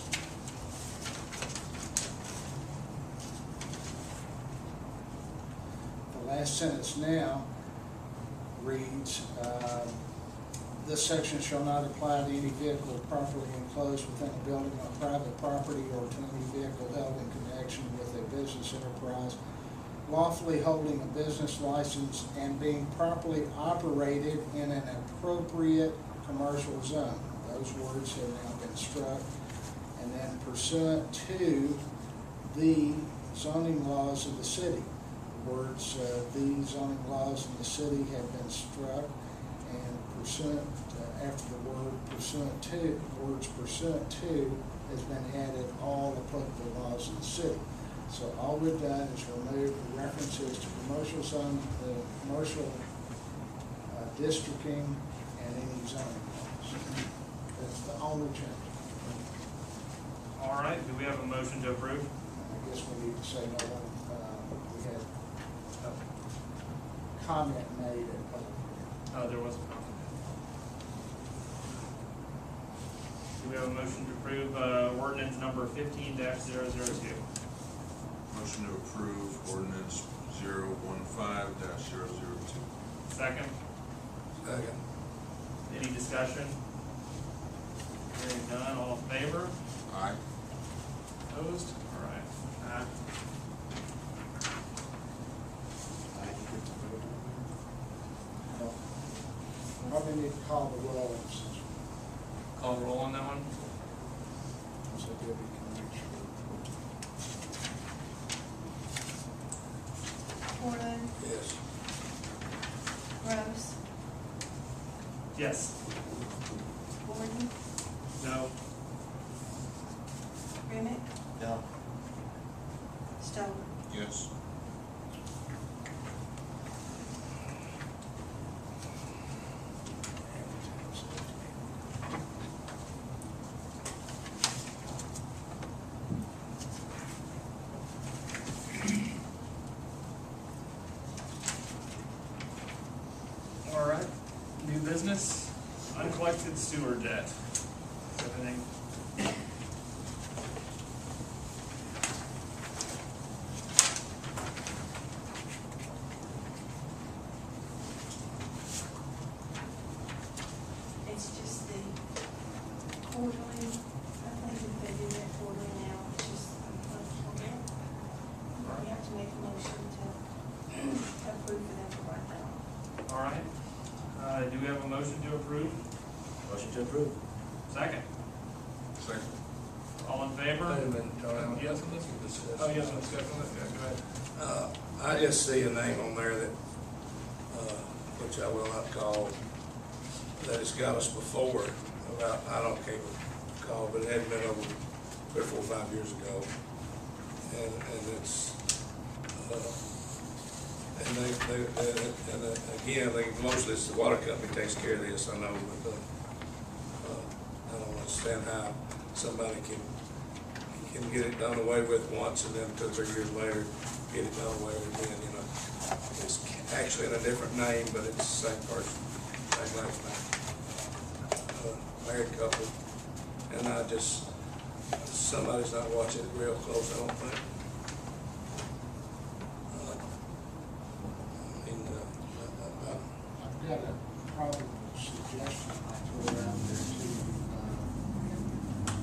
the last sentence now reads, this section shall not apply to any vehicle properly enclosed within a building on private property or to any vehicle held in connection with a business enterprise lawfully holding a business license and being properly operated in an appropriate commercial zone. Those words have now been struck. And then pursuant to the zoning laws of the city. The words, the zoning laws of the city have been struck, and pursuant, after the word pursuant to, words pursuant to has been added all applicable laws of the city. So all we've done is remove the references to commercial zone, commercial districting, and any zoning laws. That's the only change. All right, do we have a motion to approve? I guess we need to say no one, we had a comment made at public hearing. Oh, there was a comment. Do we have a motion to approve, ordinance number 15-002? Motion to approve ordinance 015-002. Second? Second. Any discussion? Hearing none, all in favor? Aye. Opposed? All right. Probably need to call the roll since Call the roll on that one? so Debbie can make sure. Portland, Yes. Rose, Yes. Gordon, No. Remick, No. Stover. Yes. All right, new business, uncollected sewer debt. Is everything? It's just the quarterly, I think if they do that quarterly now, it's just, we have to make a motion to approve for them to write that off. All right. Do we have a motion to approve? Motion to approve. Second. Second. All in favor? Wait a minute, Charlie. Yes. Oh, yes, let's go. Go ahead. I just see a name on there that, which I will not call, that has got us before, about, I don't can't recall, but it hadn't been over 3 or 4 or 5 years ago. And it's, and again, mostly it's the water company takes care of this, I know, but, I don't understand how somebody can get it done away with once and then 2 or 3 years later, get it done away with again, you know. It's actually in a different name, but it's the same person, same last name. Married couple, and I just, somebody's not watching it real close, I don't think. I've got a probable suggestion I throw out there too.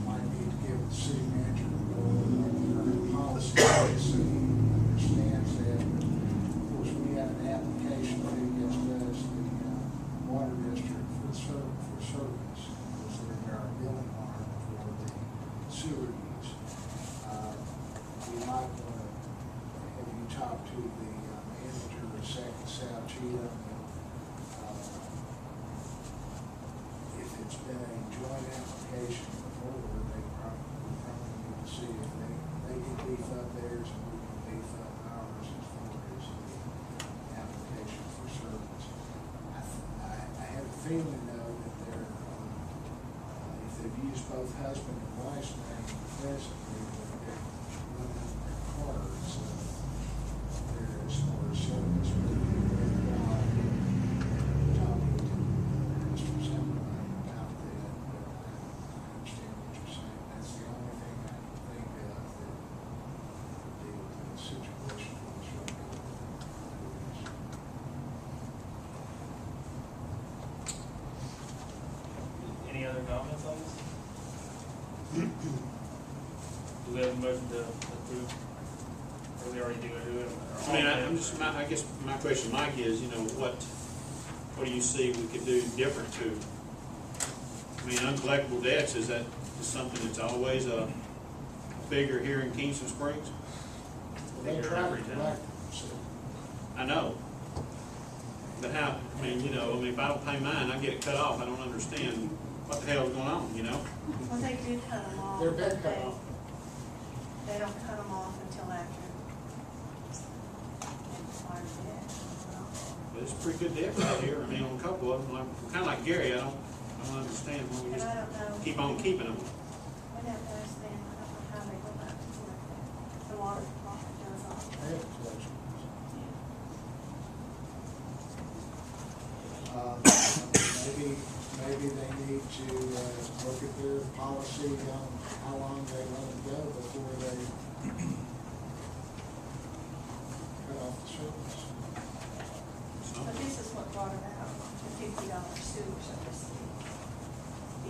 Might need to give the city manager the current policy so he understands that. Of course, we had an application against us, the water district for service, because they're our billing arm for the sewer use. We might want to have you talk to the manager of Second South Cheetah. If it's been a joint application before, they probably need to see if they can beef up theirs and we can beef up ours as far as the application for service. I have a feeling though that they're, if they've used both husband and wife's name presently, that they're running out their cards, they're as far as service, but talking to Mr. Zimmerman about that, but I understand what you're saying. That's the only thing I can think of that would deal with the situation for this young girl. Any other comments on this? Do we have a motion to approve? Or we already do it? I mean, I guess my question, Mike, is, you know, what do you see we could do different to? I mean, uncollectible debts, is that something that's always a figure here in Kingston Springs? They try to collect, so. I know. But how, I mean, you know, if I don't pay mine, I get it cut off, I don't understand what the hell's going on, you know? Well, they do cut them off. They're been but cut off. They don't cut them off until after it's hard debt. But it's a pretty good debt right here, I mean, on a couple of them, kinda like Gary, I don't understand why we And just I don't know. keep on keeping them. We'd have to ask them, I don't know how they go about to collect that. The water department does all They that. have collections. Maybe they need to look at their policy on how long they let them go before they cut off the service. But this is what brought about the $50 sewer service fee,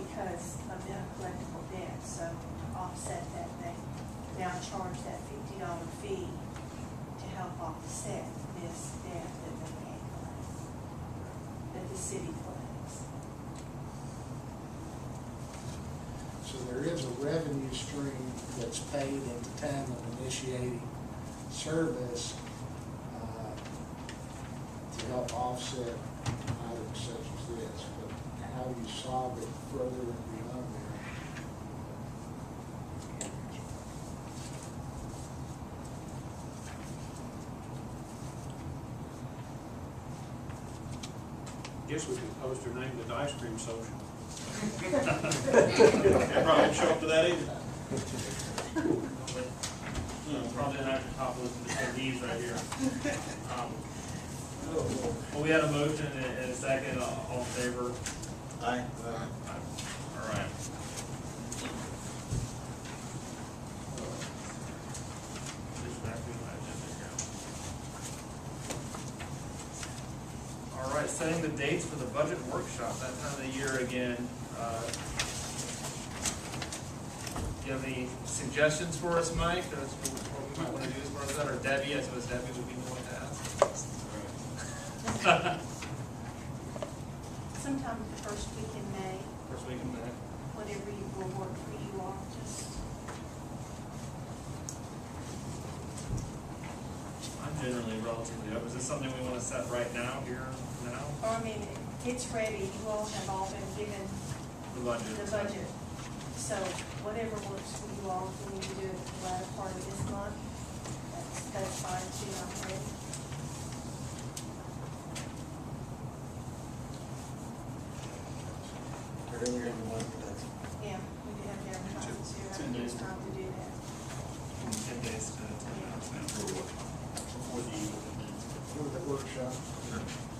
because of the uncollectible debt. So to offset that, they now charge that $50 fee to help offset this debt that they can't collect, that the city collects. So there is a revenue stream that's paid at the time of initiating service to help offset items such as this. But how you solve it further and beyond there? Guess we could post her name to the ice cream social. They probably won't show up to that either. Probably not the top of these right here. Well, we had a motion and a second, all in favor? Aye. All right. All right, setting the dates for the budget workshop, that time of the year again. Do you have any suggestions for us, Mike, or what we might want to do as far as that, or Debbie? I suppose Debbie would be the one to ask. Sometime the first week in May, First week in May. whatever will work for you all, just, I'm generally relatively open. Is this something we want to set right now, here, now? or I mean, it's ready, you all have all been given The budget. the budget. So whatever works for you all, if we need to do it the latter part of this month, that's fine too, I'm ready. Earlier in the month, that's Yeah, we do have to advertise, so you have 10 days. time to do that. 10 days to Before the event. For the workshop.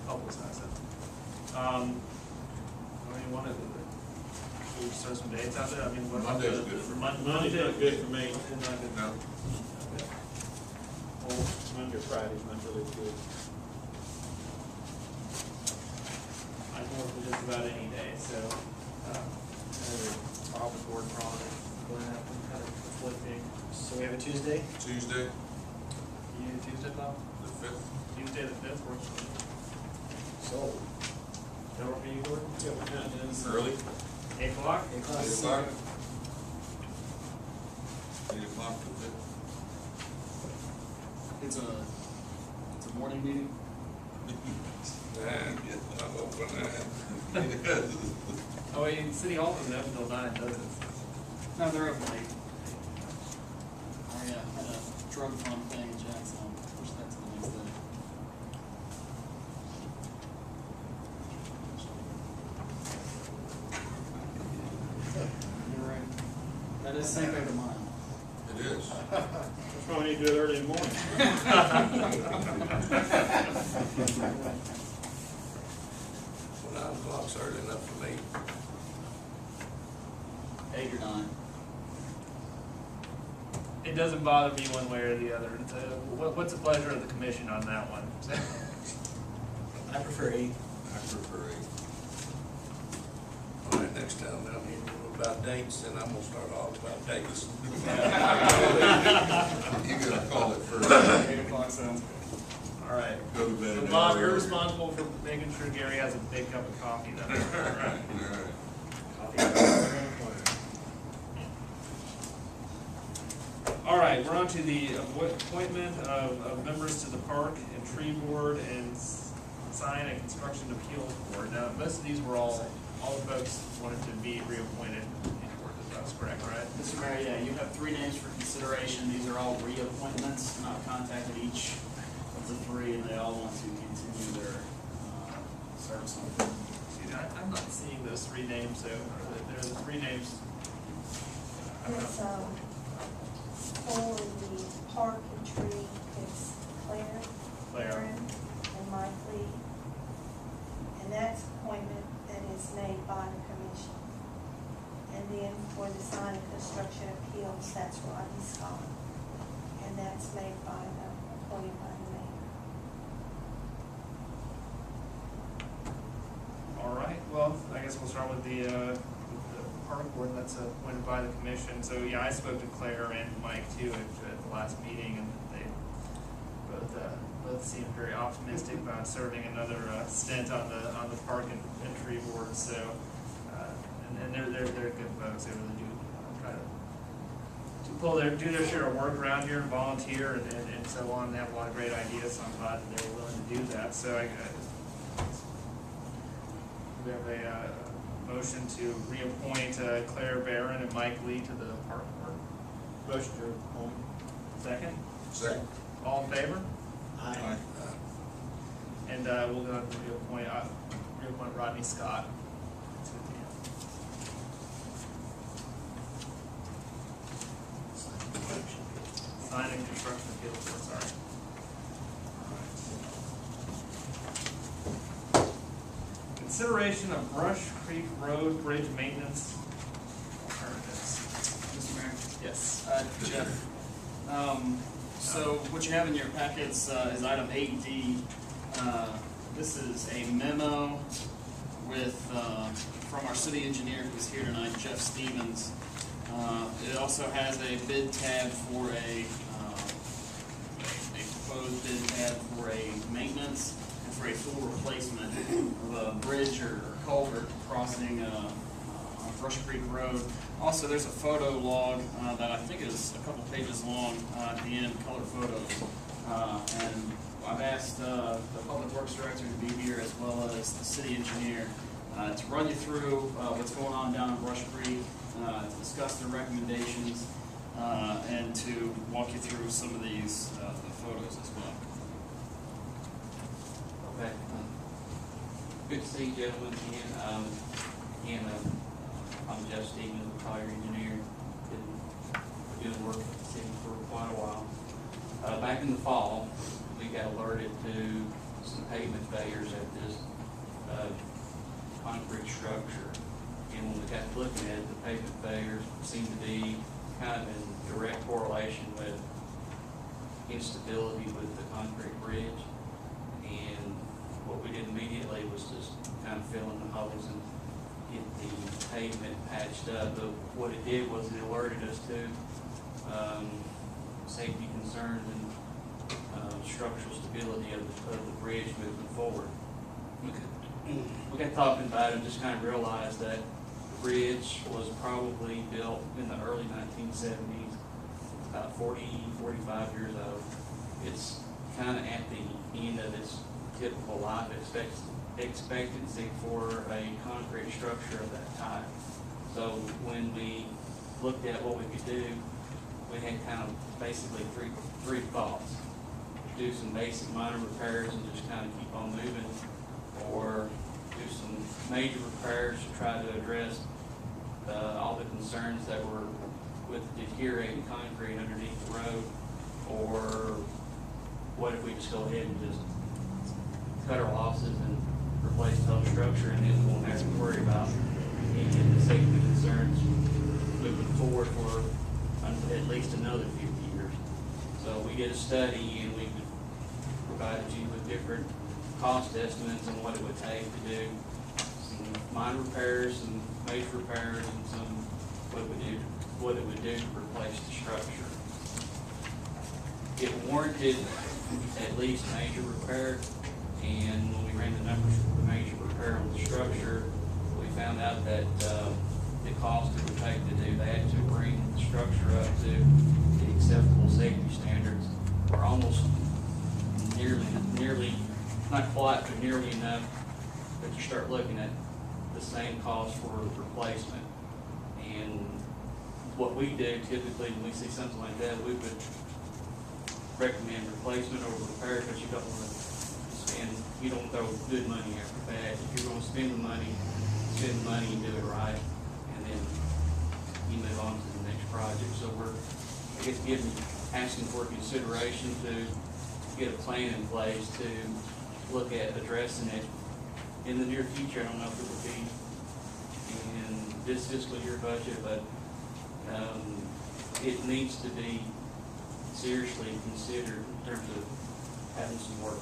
publicize it. I mean, one of the, we just throw some dates out there. I mean, what about Monday's the- good for me. Monday's not good for me. No, Or Monday or Friday's not really good. I can work with just about any day, so, probably board probably going to have kind of conflicting. So we have a Tuesday? Tuesday, You Tuesday, Bob? the fifth. Tuesday the 5th works for me. So. That work for you, Gordon? Yeah, what time is? Early, 8 o'clock? 8 o'clock. 8 o'clock. 8 o'clock to the fifth. It's a morning meeting. I'm open that. Oh, wait, City Hall doesn't open until 9, does it? No, they're open late. I had a drug fund thing in Jackson, I'll push that to the next day. You're right. That is Cinco de Mayo. It is. That's why we need to do it early in the morning. 9 o'clock's early enough for me. 8 or 9. It doesn't bother me one way or the other. It's what's the pleasure of the commission on that one? I prefer 8. I prefer 8. All right, next time I'm hearing about dates, then I'm gonna start all about dates. You gotta call it first. 8 o'clock sounds good. All right. Go to bed. So an Bob, hour you're early. responsible for making sure Gary has a big cup of coffee then. All right. All right. All right, we're on to the appointment of members to the Park and Tree Board and Sign and Construction Appeals Board. Now, most of these were all the folks wanted to be reappointed. That's correct, right? Mr. Mayor, yeah, you have 3 names for consideration. These are all reappointments. I've contacted each of the 3, and they all want to continue their service on the board. See, I'm not seeing those 3 names, so there are the 3 names. It's, for the park and tree, it's Claire. Claire. Aaron, and Mike Lee. And that's appointment that is made by the commission. And then for the sign and construction appeals, that's Rodney Scott. And that's made by appointed by the mayor. All right, well, I guess we'll start with the Park Board, that's appointed by the commission. So, yeah, I spoke to Claire and Mike too at the last meeting, and they both seemed very optimistic about serving another stint on the Park and Tree Board. So, and they're good folks. They really do try to do their share of work around here and volunteer and so on. They have a lot of great ideas, so I'm glad that they were willing to do that. So we have a motion to reappoint Claire Barron and Mike Lee to the Park Board. Motion to appoint. Second? Second. All in favor? Aye. And we'll go ahead and reappoint Rodney Scott to the Sign and Construction Appeals Board, sorry. Consideration of Brush Creek Road Bridge Maintenance alternatives. Mr. Mayor? Yes. Jeff, so what you have in your packets is item 8D. This is a memo with, from our city engineer who's here tonight, Jeff Stevens. It also has a bid tab for a proposed bid tab for a maintenance and for a full replacement of a bridge or culvert crossing on Brush Creek Road. Also, there's a photo log that I think is a couple pages long at the end, color photos. And I've asked the Public Works Director to be here as well as the city engineer to run you through what's going on down in Brush Creek, to discuss the recommendations, and to walk you through some of these the photos as well. Okay. Good to see you gentlemen again. I'm Jeff Stevens, retired engineer. Been doing work at the city for quite a while. Back in the fall, we got alerted to some pavement failures at this concrete structure. And when we got looking at it, the pavement failures seemed to be kind of in direct correlation with instability with the concrete bridge. And what we did immediately was just kind of fill in the holes and get the pavement patched up. But what it did was it alerted us to safety concerns and structural stability of the bridge moving forward. We got talking about it and just kind of realized that the bridge was probably built in the early 1970s, about 45 years old. It's kind of at the end of its typical life expectancy for a concrete structure of that type. So when we looked at what we could do, we had kind of basically three thoughts. Do some basic minor repairs and just kind of keep on moving, or do some major repairs to try to address all the concerns that were with deteriorating concrete underneath the road, or what if we just go ahead and just cut our losses and replace the whole structure, and then we won't have to worry about any of the safety concerns moving forward for at least another 50 years. So we did a study and we provided you with different cost estimates on what it would take to do some minor repairs, some major repairs, and some what it would do to replace the structure. It warranted at least major repair, and when we ran the numbers for the major repair on the structure, we found out that the cost it would take to do that, to bring the structure up to the acceptable safety standards, were almost nearly, not quite, but nearly enough that you start looking at the same cost for replacement. And what we do typically when we see something like that, we would recommend replacement over repair, because you don't want to you don't throw good money after bad. If you're going to spend the money and do it right, and then you move on to the next project. So we're, I guess, asking for consideration to get a plan in place to look at addressing it in the near future. I don't know if it will be in this fiscal year budget, but it needs to be seriously considered in terms of having some work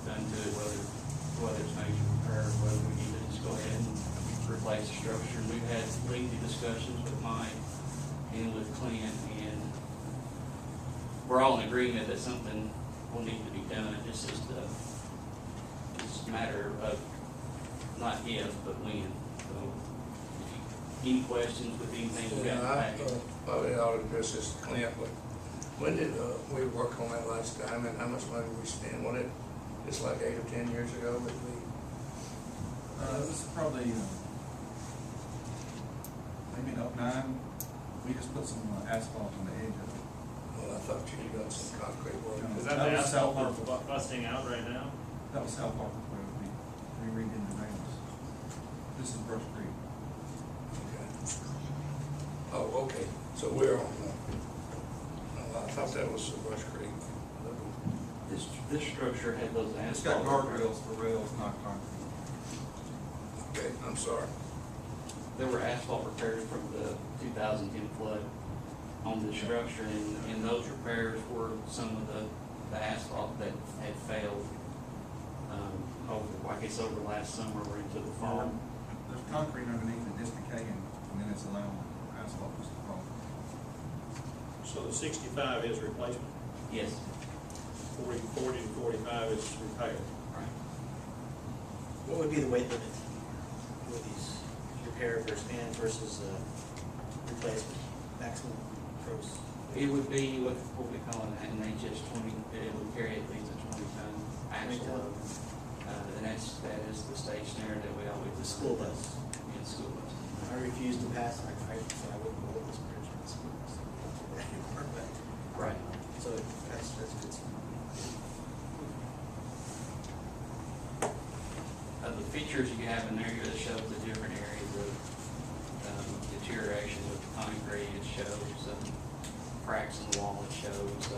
done to it, whether it's major repair, whether we need to just go ahead and replace the structure. We've had lengthy discussions with Mike and with Clint, and we're all in agreement that something will need to be done. It's just a matter of not if, but when. So, any questions with anything we got in the package? Probably ought to address this to Clint, but when did we work on that last time, and how much money did we spend? Was it just like 8 or 10 years ago that we? This is probably maybe in 09. We just put some asphalt on the edge of it. Well, I thought you'd done some concrete work. Is that That the was asphalt South we're Park. busting out right now? That was South Park where we redid the drains. This is Brush Creek. Okay. Oh, okay, so we're on, I thought that was Brush Creek. This structure had those It's got asphalt. guardrails for rails, not concrete. Okay, I'm sorry. There were asphalt repairs from the 2010 flood on the structure, and those repairs were some of the asphalt that had failed over last summer or into the fall. There's concrete underneath it, just decaying, and then it's allowing asphalt. that's what was wrong. So the 65 is replacement, Yes. 40 and 45 is repair. Right. What would be the weight limit with these repair versus replacement, maximum gross? It would be what we call an HS20, it would carry at least a 20-ton axle. And that is the stationary that we always. The school bus. Yeah, school bus. I refuse to pass, I said I wouldn't hold this bridge on the school bus. Right. So that's good. The features you have in there, it shows the different areas of deterioration with the concrete. It shows cracks in the wall. It shows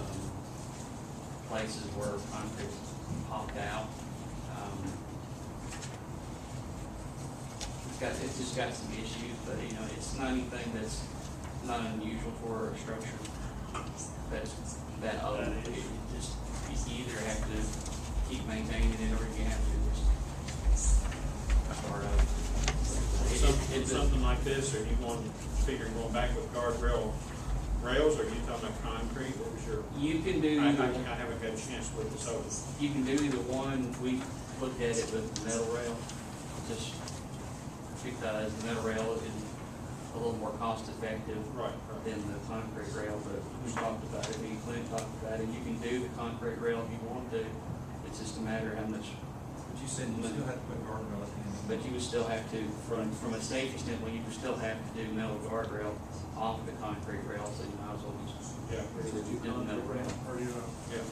places where concrete popped out. It's just got some issues, but you know, it's not anything that's not unusual for a structure that's that old. You either have to keep maintaining it or you have to just start over. Something like this, or you want to figure going back with guardrail rails, or are you talking about concrete? What was your? You can do. I haven't got a chance to look this over. You can do either one. We looked at it with the metal rail, just because the metal rail is a little more cost effective Right. than the concrete rail, but we talked about it, me and Clint talked about it. You can do the concrete rail if you want to. It's just a matter of how much. But you said you still had to put guardrail at the end. But you would still have to, from a safety standpoint, you would still have to do metal guardrail off the concrete rail, so you might as well just Yeah. do the metal rail. Yeah.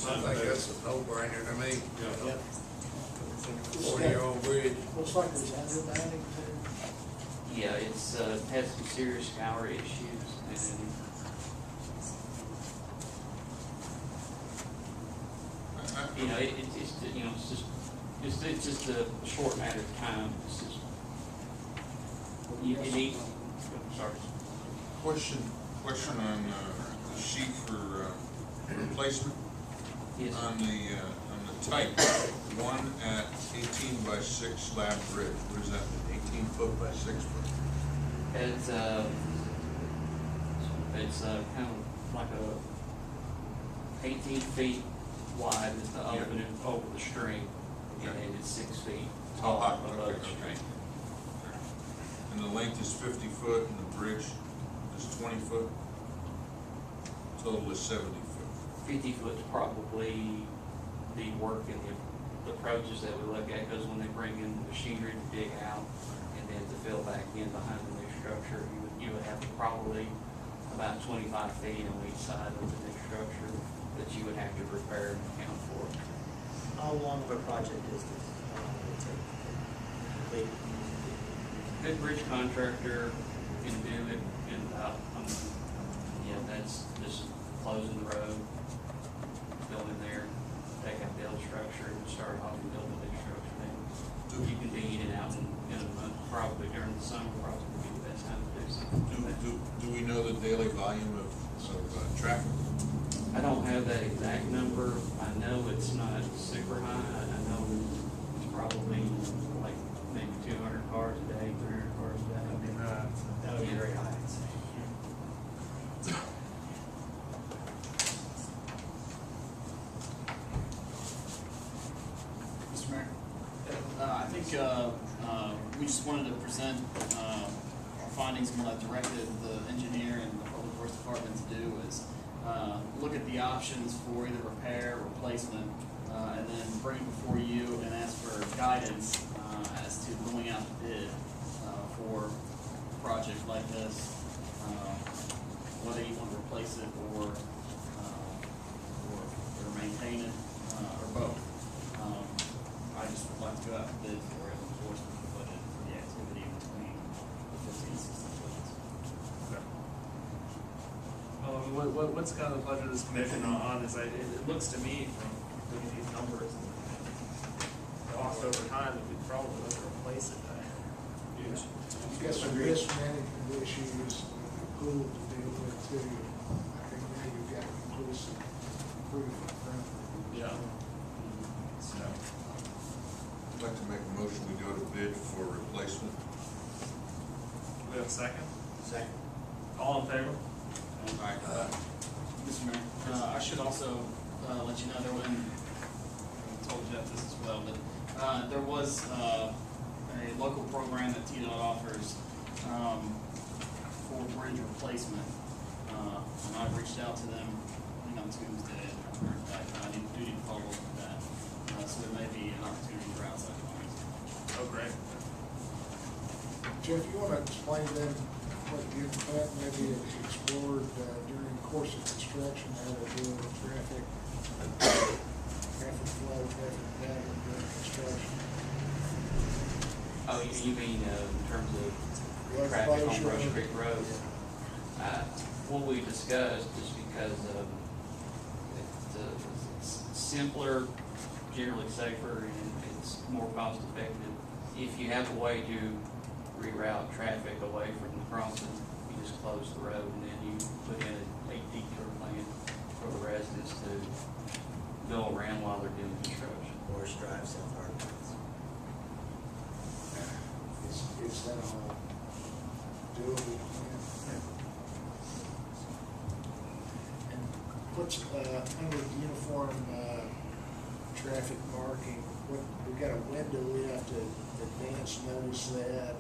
I think that's a no-brainer to me. Yeah. 40-year-old bridge. Looks like there's undermining too. Yeah, it's, has some serious scour issues, and you know, it's, you know, it's just a short matter of time. It's just, you need, sorry. Question on the sheet for replacement. Yes. On the type, one at 18 by 6 slab bridge, what is that, 18 foot by 6 foot? It's kind of like a 18 feet wide is the opening over the stream, and then it's 6 feet tall above the stream. And the length is 50 foot and the bridge is 20 foot? Total is 70 foot. 50 foot's probably the work and the approaches that we look at, because when they bring in machinery to dig out and then to fill back in behind the new structure, you would have probably about 25 feet on each side of the new structure that you would have to repair and account for. How long of a project is this? Good bridge contractor can do it in about, yeah, that's just closing the road, building there, take out the old structure and start off and build the new structure. Then you can dig in and out in a month, probably during the summer, probably would be the best time to do something. Do we know the daily volume of traffic? I don't have that exact number. I know it's not super high. I know it's probably like maybe 200 cars a day, 300 cars a day. That would be very high. Mr. Mayor, I think we just wanted to present our findings and what I directed the engineer and the public works department to do is look at the options for either repair, replacement, and then bring it before you and ask for guidance as to going out to bid for a project like this, whether you want to replace it or maintain it, or both. I just would like to go out to bid for an enforcement budget for the activity between the 15 and 16 budgets. What's kind of the budget of this commission on this? It looks to me from looking at these numbers, cost over time, that we'd probably look to replace it. Yes. You've got some risk management issues with the pool to deal with too. I think now you've got conclusive proof in front of you. Yeah. So, I'd like to make a motion, we go to bid for replacement. We have a second? Second. All in favor? Mr. Mayor, I should also let you know, there was, I told Jeff this as well, but there was a local program that TDOT offers for bridge replacement. And I reached out to them, I think on Tuesday, and I heard back, I need to follow up with that. So there may be an opportunity for outside funds. Oh, great. Jeff, you wanna explain to them what you thought maybe it's explored during the course of construction, how to deal with traffic flow, traffic pattern during construction? Oh, you mean, in terms of Road traffic on closure. Brush Creek Road? What we discussed, just because, it's simpler, generally safer, and it's more cost effective. If you have a way to reroute traffic away from the crossing, you just close the road and then you put in a detour plan for the residents to go around while they're doing construction. Or drive self-harm. Is that all doable? And what's, under uniform, traffic marking, we got a window, we have to advance notice that,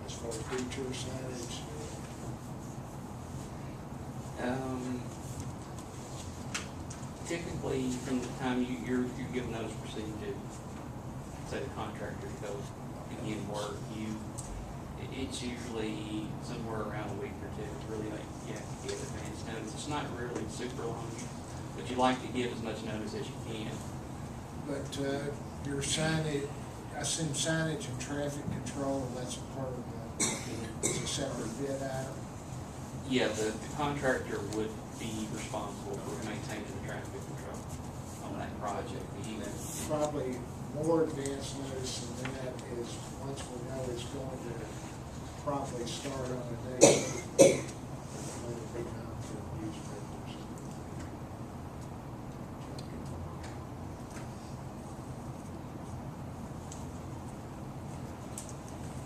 as far as detour signage? Typically, from the time you're given notice to proceed to, say, the contractor to go begin work, it's usually somewhere around a week or two, really, like, you have to give advance notice. It's not really super long, but you like to give as much notice as you can. But, your signage, I assume signage and traffic control, that's a part of it's a separate bid item? Yeah, the contractor would be responsible for maintaining the traffic control on that project. Probably more advanced notice than that is, once we know it's going to probably start on a day, let it be known to the newspapers.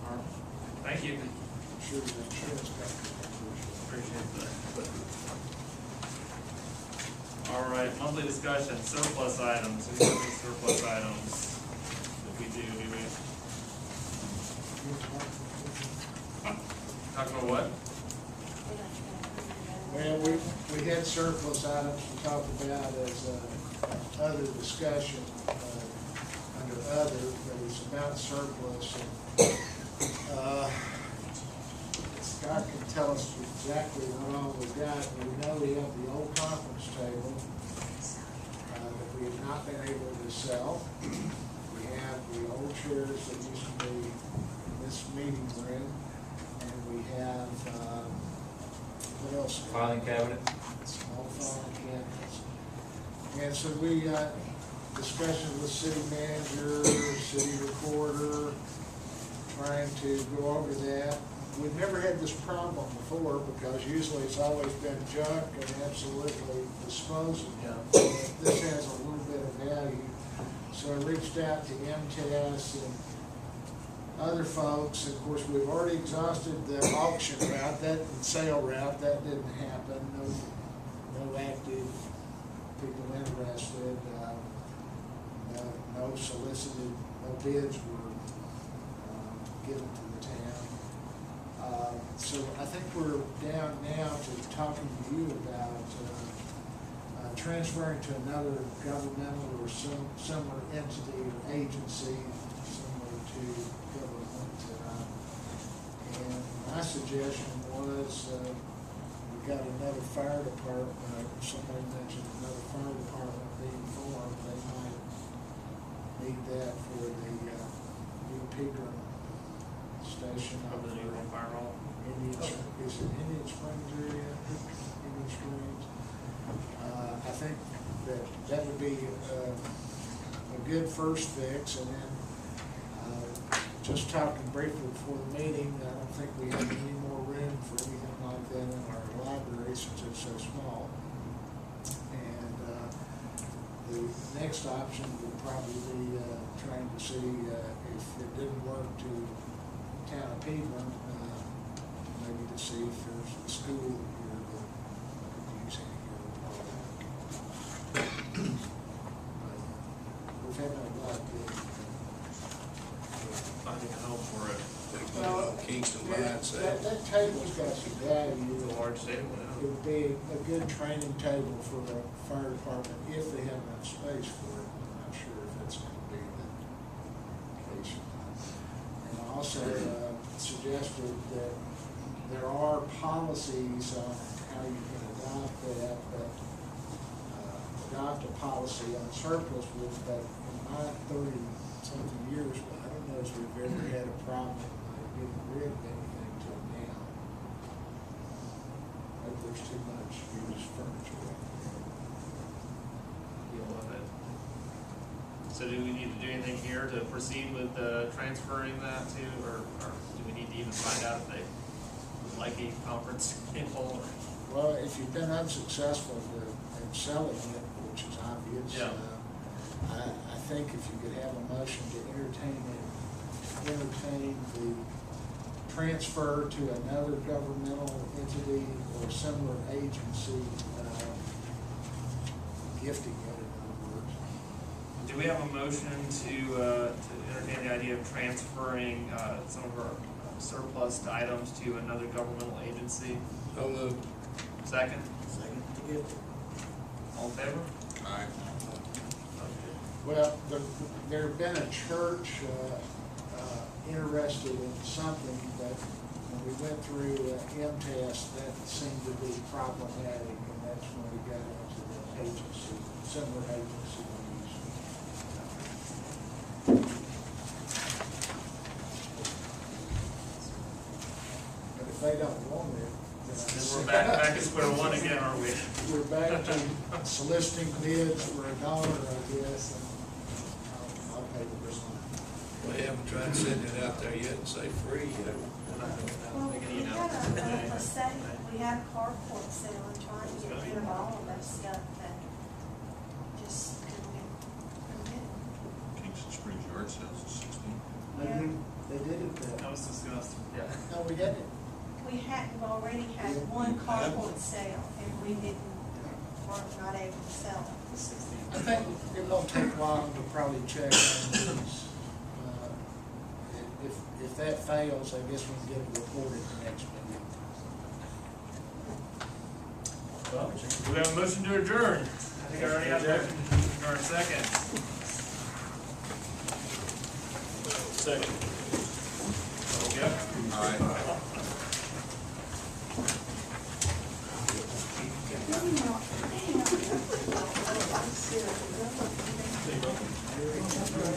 All right. Thank you. I'm sure the insurance company. Appreciate that. All right, monthly discussion, surplus items. We have any surplus items that we do we? Talking about what? Well, we had surplus items to talk about as other discussion, under other, but it's about surplus. And, Scott can tell us exactly what all we got. We know we have the old conference table that we have not been able to sell. We have the old chairs that used to be in this meeting room, and we have, what else? Filing cabinet. Small filing cabinets. And so we got discussion with city manager, city recorder, trying to go over that. We've never had this problem before, because usually it's always been junk and absolutely disposable. This has a little bit of value. So I reached out to MTS and other folks. Of course, we've already exhausted the auction route, that and sale route, that didn't happen. No active people interested. No solicited, no bids were given to the town. So I think we're down now to talking to you about transferring to another governmental or similar entity or agency similar to government. And my suggestion was, we got another fire department, somebody mentioned another fire department being formed. They might need that for the new Pegram station. Over the new fire hall. Is it Indian Springs area? Indian Springs. I think that would be a good first fix, and then just talking briefly before the meeting, I don't think we have any more room for anything like that in our library since it's so small. And the next option would probably be trying to see if it didn't work to town of Piedmont, to see if there's a school here that could use any of it. We've had no luck with Finding a home for it. Well, Kingston it. mindset. That table's got some value. It's a large table, It yeah. would be a good training table for the fire department if they have enough space for it. I'm not sure if that's gonna be the case or not. And I also suggested that there are policies on how you can adopt that, but adopt a policy on surplus wood, but in my 30-something years, I don't know if we've ever had a problem getting rid of anything till now. Maybe there's too much used furniture out there. You'll love it. So do we need to do anything here to proceed with transferring that to, or do we need to even find out if they would like a conference table? Well, if you've been unsuccessful in selling it, which is obvious, Yeah. I think if you could have a motion to entertain the transfer to another governmental entity or similar agency, gifting it, in other words. Do we have a motion to entertain the idea of transferring some of our surplus items to another governmental agency? So moved. Second? Second to give. All in favor? Aye. Well, there had been a church interested in something, but when we went through M-Test, that seemed to be problematic, and that's when we got into the agency, similar agency use. But if they don't want it, Then we're back at square one again, aren't we? we're back to soliciting bids for $1, I guess, and I'll pay the risk. We haven't tried sending it out there yet and say free yet. Well, we had a sale, we had a carport sale and trying to get rid of all of that stuff that just couldn't get. Kingston Springs yard sales is 16. Yeah. They did it That then. was discussed, yeah. No, we didn't. We hadn't already had one carport sale and we weren't not able to sell it. I think it won't take long to probably check on these. If that fails, I guess we can get it reported the next meeting. Well, do we have a motion to adjourn? I think I already have a motion to adjourn. Second. Second. Okay. Aye.